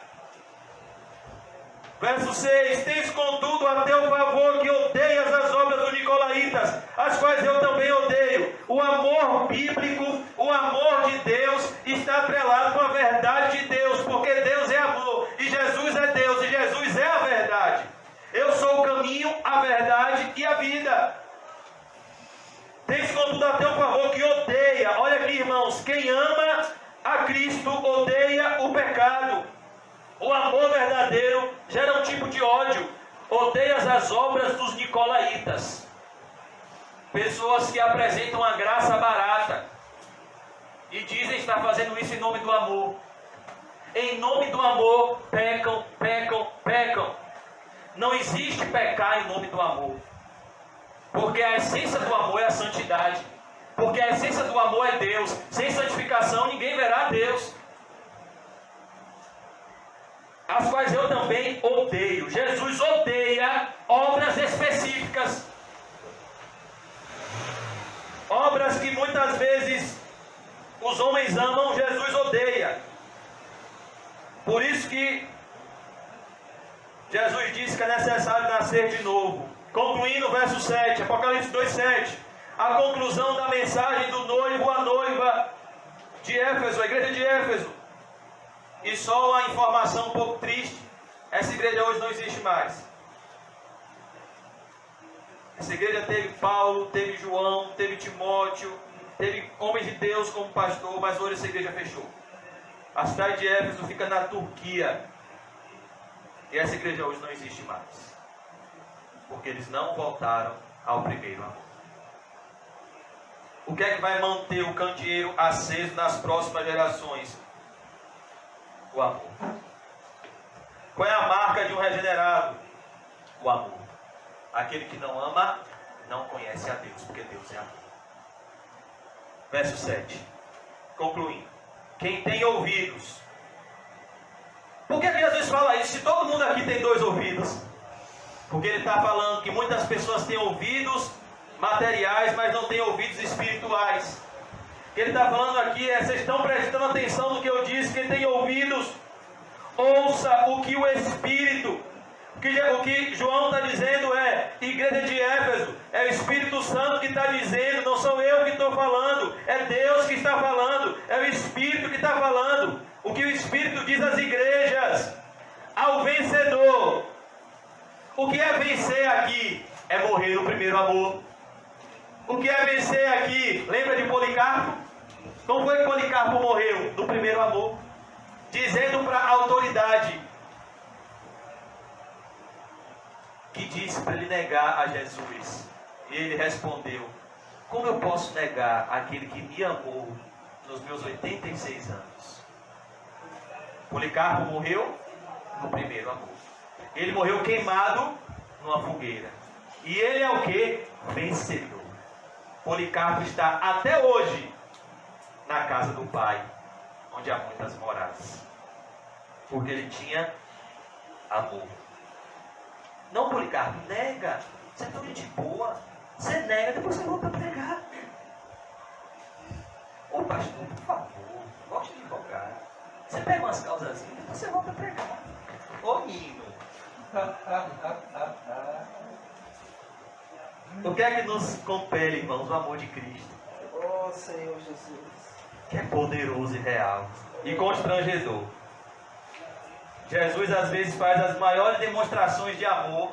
Verso 6: tens contudo a teu favor que odeias as obras dos nicolaítas, as quais eu também odeio. O amor bíblico, o amor de Deus, está atrelado com a verdade de Deus, porque Deus é amor, e Jesus é Deus, e Jesus é a verdade. Eu sou o caminho, a verdade e a vida. Tens contudo a teu favor que odeia. Olha aqui, irmãos, quem ama a Cristo odeia o pecado. O amor verdadeiro gera um tipo de ódio. Odeias as obras dos nicolaítas. Pessoas que apresentam a graça barata e dizem estar fazendo isso em nome do amor. Em nome do amor, pecam, pecam, pecam. Não existe pecar em nome do amor. Porque a essência do amor é a santidade. Porque a essência do amor é Deus. Sem santificação ninguém verá Deus. As quais eu também odeio. Jesus odeia obras específicas. Obras que muitas vezes os homens amam, Jesus odeia. Por isso que Jesus disse que é necessário nascer de novo. Concluindo o verso 7, Apocalipse 2:7. A conclusão da mensagem do noivo à noiva de Éfeso, a igreja de Éfeso. E só uma informação um pouco triste: essa igreja hoje não existe mais. Essa igreja teve Paulo, teve João, teve Timóteo, teve homens de Deus como pastor, mas hoje essa igreja fechou. A cidade de Éfeso fica na Turquia. E essa igreja hoje não existe mais. Porque eles não voltaram ao primeiro amor. O que é que vai manter o candeeiro aceso nas próximas gerações? O amor. Qual é a marca de um regenerado? O amor. Aquele que não ama, não conhece a Deus, porque Deus é amor. Verso 7. Concluindo. Quem tem ouvidos. Por que Jesus fala isso? Se todo mundo aqui tem 2 ouvidos. Porque ele está falando que muitas pessoas têm ouvidos materiais, mas não têm ouvidos espirituais. O que ele está falando aqui é, vocês estão prestando atenção no que eu disse, quem tem ouvidos, ouça o que o Espírito, o que João está dizendo é, igreja de Éfeso, é o Espírito Santo que está dizendo, não sou eu que estou falando, é Deus que está falando, é o Espírito que está falando. O que o Espírito diz às igrejas, ao vencedor. O que é vencer aqui? É morrer no primeiro amor. O que é vencer aqui? Lembra de Policarpo? Como foi que Policarpo morreu? No primeiro amor. Dizendo para a autoridade que disse para ele negar a Jesus. E ele respondeu: como eu posso negar aquele que me amou nos meus 86 anos? Policarpo morreu no primeiro amor. Ele morreu queimado numa fogueira. E ele é o que? Vencedor. Policarpo está até hoje na casa do Pai, onde há muitas moradas. Porque ele tinha amor. Não, Policarpo, nega. Você é tão gente boa. Você nega, depois você volta a pregar. Ô pastor, por favor, gosta de invocar. Você pega umas causazinhas, depois você volta a pregar. Ô menino. O que é que nos compele, irmãos? O amor de Cristo. Oh, Senhor Jesus. Que é poderoso e real. E constrangedor. Jesus às vezes faz as maiores demonstrações de amor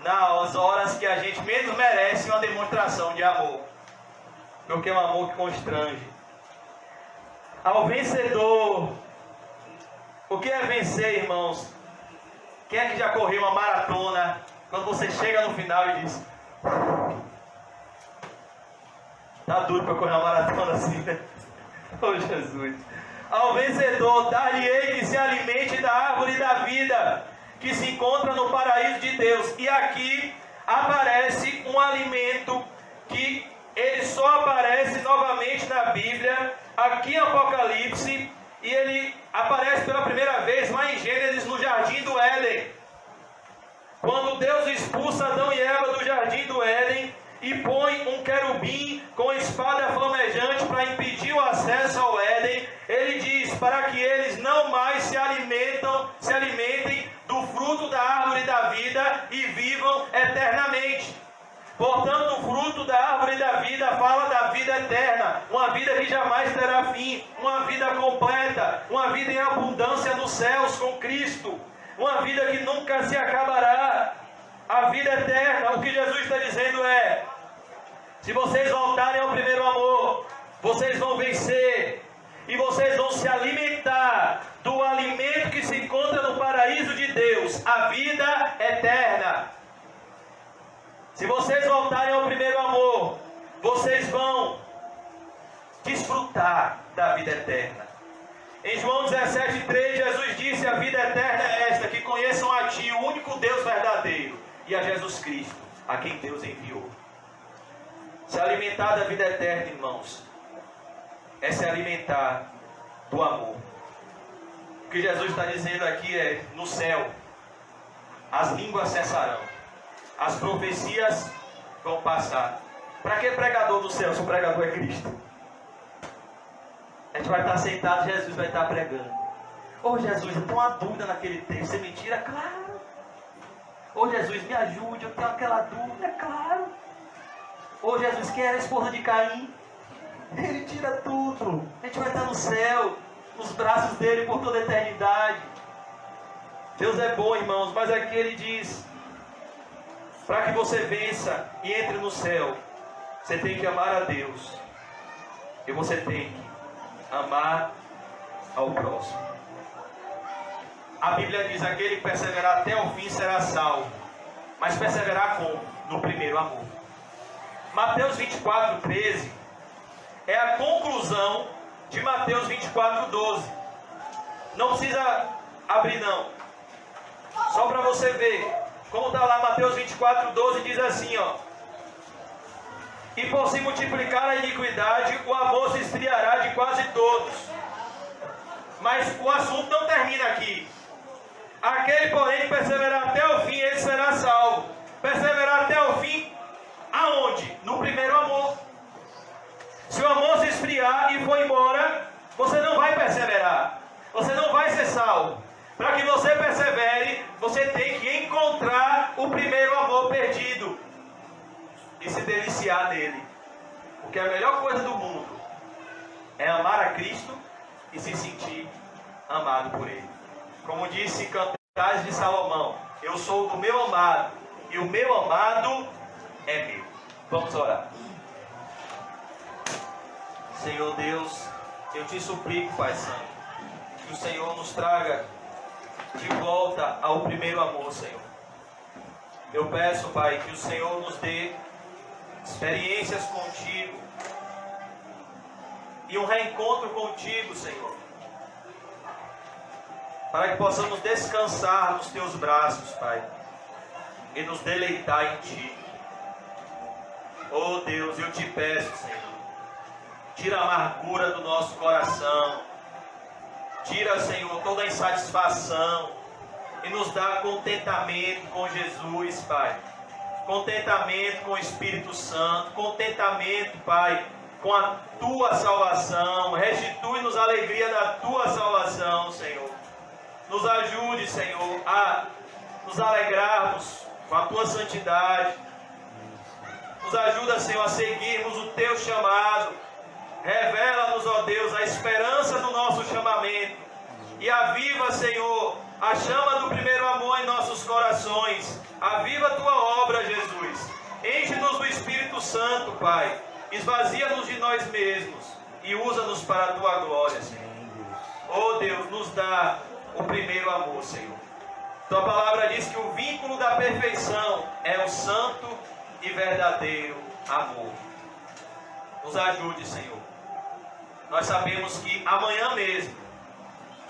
nas horas que a gente menos merece uma demonstração de amor. Porque é um amor que constrange. Ao vencedor. O que é vencer, irmãos? Quem é que já correu uma maratona? Quando você chega no final e diz: tá duro para correr uma maratona assim, né? Oh Jesus. Ao vencedor, dar-lhe-ei que se alimente da árvore da vida, que se encontra no paraíso de Deus. E aqui aparece um alimento que ele só aparece novamente na Bíblia, aqui em Apocalipse, e ele aparece pela primeira vez lá em Gênesis, no Jardim do Éden. Quando Deus expulsa Adão e Eva do Jardim do Éden e põe um querubim com espada flamejante para impedir o acesso ao Éden, ele diz para que eles não mais se alimentem do fruto da árvore da vida e vivam eternamente. Portanto, o fruto da árvore da vida fala da vida eterna, uma vida que jamais terá fim, uma vida completa, uma vida em abundância nos céus com Cristo, uma vida que nunca se acabará, a vida eterna. O que Jesus está dizendo é: se vocês voltarem ao primeiro amor, vocês vão vencer, e vocês vão se alimentar do alimento que se encontra no paraíso de Deus, a vida eterna. Se vocês voltarem ao primeiro amor, vocês vão desfrutar da vida eterna. Em João 17,3, Jesus disse: a vida eterna é esta, que conheçam a Ti, o único Deus verdadeiro, e a Jesus Cristo, a quem Deus enviou. Se alimentar da vida eterna, irmãos, é se alimentar do amor. O que Jesus está dizendo aqui é: no céu, as línguas cessarão, as profecias vão passar. Para que pregador do céu se o pregador é Cristo? A gente vai estar sentado, Jesus vai estar pregando. Ô Jesus, eu tenho uma dúvida naquele texto, você me tira? Claro. Ô Jesus, me ajude, eu tenho aquela dúvida, claro. Ô Jesus, quem era a esposa de Caim? Ele tira tudo. A gente vai estar no céu, nos braços dele por toda a eternidade. Deus é bom, irmãos, mas aqui ele diz: para que você vença e entre no céu, você tem que amar a Deus. E você tem que amar ao próximo. A Bíblia diz: aquele que perseverar até o fim será salvo. Mas perseverar como? No primeiro amor. Mateus 24:13 é a conclusão de Mateus 24:12. Não precisa abrir não. Só para você ver. Como está lá Mateus 24:12, diz assim, ó: e por se multiplicar a iniquidade, o amor se esfriará de quase todos. Mas o assunto não termina aqui. Aquele, porém, que perseverar até o fim, ele será salvo. Perseverar até o fim, aonde? No primeiro amor. Se o amor se esfriar e for embora, você não vai perseverar. Você não vai ser salvo. Para que você persevere, você tem que encontrar o primeiro amor perdido e se deliciar nele. Porque a melhor coisa do mundo é amar a Cristo e se sentir amado por Ele. Como disse Cantares de Salomão: eu sou do meu amado e o meu amado é meu. Vamos orar. Senhor Deus, eu te suplico, Pai Santo, que o Senhor nos traga de volta ao primeiro amor, Senhor. Eu peço, Pai, que o Senhor nos dê experiências contigo e um reencontro contigo, Senhor, para que possamos descansar nos teus braços, Pai, e nos deleitar em ti. Oh Deus, eu te peço, Senhor, tira a amargura do nosso coração, tira, Senhor, toda a insatisfação e nos dá contentamento com Jesus, Pai. Contentamento com o Espírito Santo, contentamento, Pai, com a tua salvação. Restitui-nos a alegria da tua salvação, Senhor. Nos ajude, Senhor, a nos alegrarmos com a tua santidade. Nos ajuda, Senhor, a seguirmos o teu chamado. Revela-nos, ó Deus, a esperança do nosso chamamento. E aviva, Senhor, a chama do primeiro amor em nossos corações. Aviva a tua obra, Jesus. Enche-nos do Espírito Santo, Pai. Esvazia-nos de nós mesmos e usa-nos para a tua glória, Senhor. Oh Deus, nos dá o primeiro amor, Senhor. Tua palavra diz que o vínculo da perfeição é o santo e verdadeiro amor. Nos ajude, Senhor. Nós sabemos que amanhã mesmo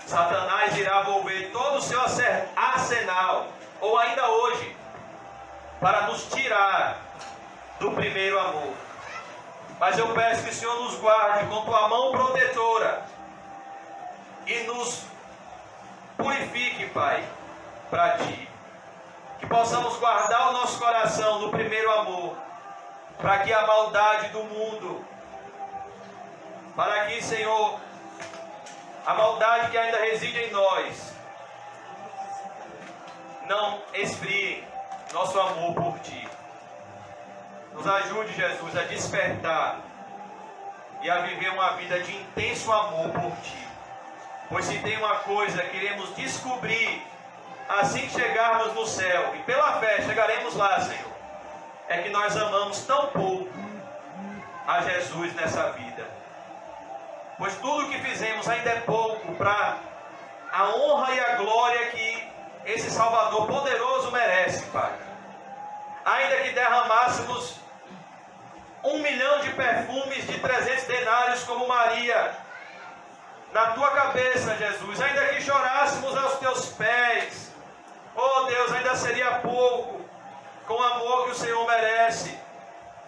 Satanás irá volver todo o seu arsenal, ou ainda hoje, para nos tirar do primeiro amor. Mas eu peço que o Senhor nos guarde com tua mão protetora e nos purifique, Pai, para ti. Que possamos guardar o nosso coração no primeiro amor, para que a maldade do mundo, para que, Senhor, a maldade que ainda reside em nós não esfrie nosso amor por ti. Nos ajude, Jesus, a despertar e a viver uma vida de intenso amor por ti. Pois se tem uma coisa que queremos descobrir assim que chegarmos no céu, e pela fé chegaremos lá, Senhor, é que nós amamos tão pouco a Jesus nessa vida. Pois tudo que fizemos ainda é pouco para a honra e a glória que esse Salvador poderoso merece, Pai. Ainda que derramássemos 1 milhão de perfumes de 300 denários como Maria na tua cabeça, Jesus, ainda que chorássemos aos teus pés, oh Deus, ainda seria pouco com o amor que o Senhor merece,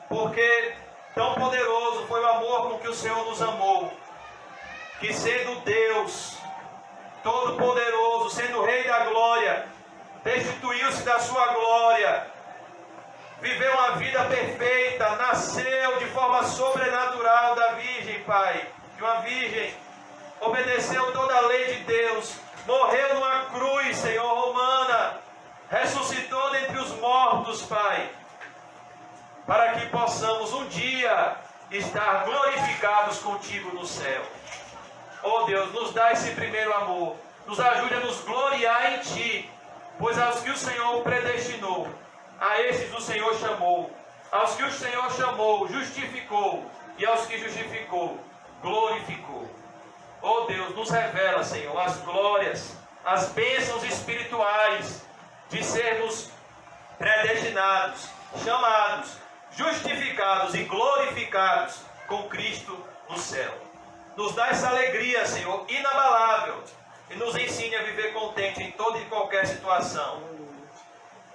porque tão poderoso foi o amor com que o Senhor nos amou, que sendo Deus Todo-Poderoso, sendo Rei da Glória, destituiu-se da sua glória, viveu uma vida perfeita, nasceu de forma sobrenatural da Virgem, Pai, de uma Virgem, obedeceu toda a lei de Deus, morreu numa cruz, Senhor, romana, ressuscitou dentre os mortos, Pai, para que possamos um dia estar glorificados contigo no céu. Oh Deus, nos dá esse primeiro amor, nos ajude a nos gloriar em ti, pois aos que o Senhor predestinou, a esses o Senhor chamou, aos que o Senhor chamou, justificou, e aos que justificou, glorificou. Oh Deus, nos revela, Senhor, as glórias, as bênçãos espirituais de sermos predestinados, chamados, justificados e glorificados com Cristo no céu. Nos dá essa alegria, Senhor, inabalável, e nos ensine a viver contente em toda e qualquer situação,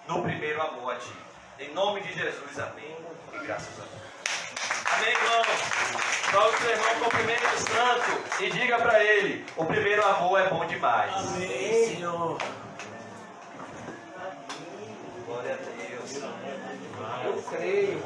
no primeiro amor a Ti. Em nome de Jesus, amém. E graças a Deus. Amém, irmãos. Salve o seu irmão, cumprimente o santo e diga para ele: o primeiro amor é bom demais. Amém, Senhor. Glória a Deus. Eu creio.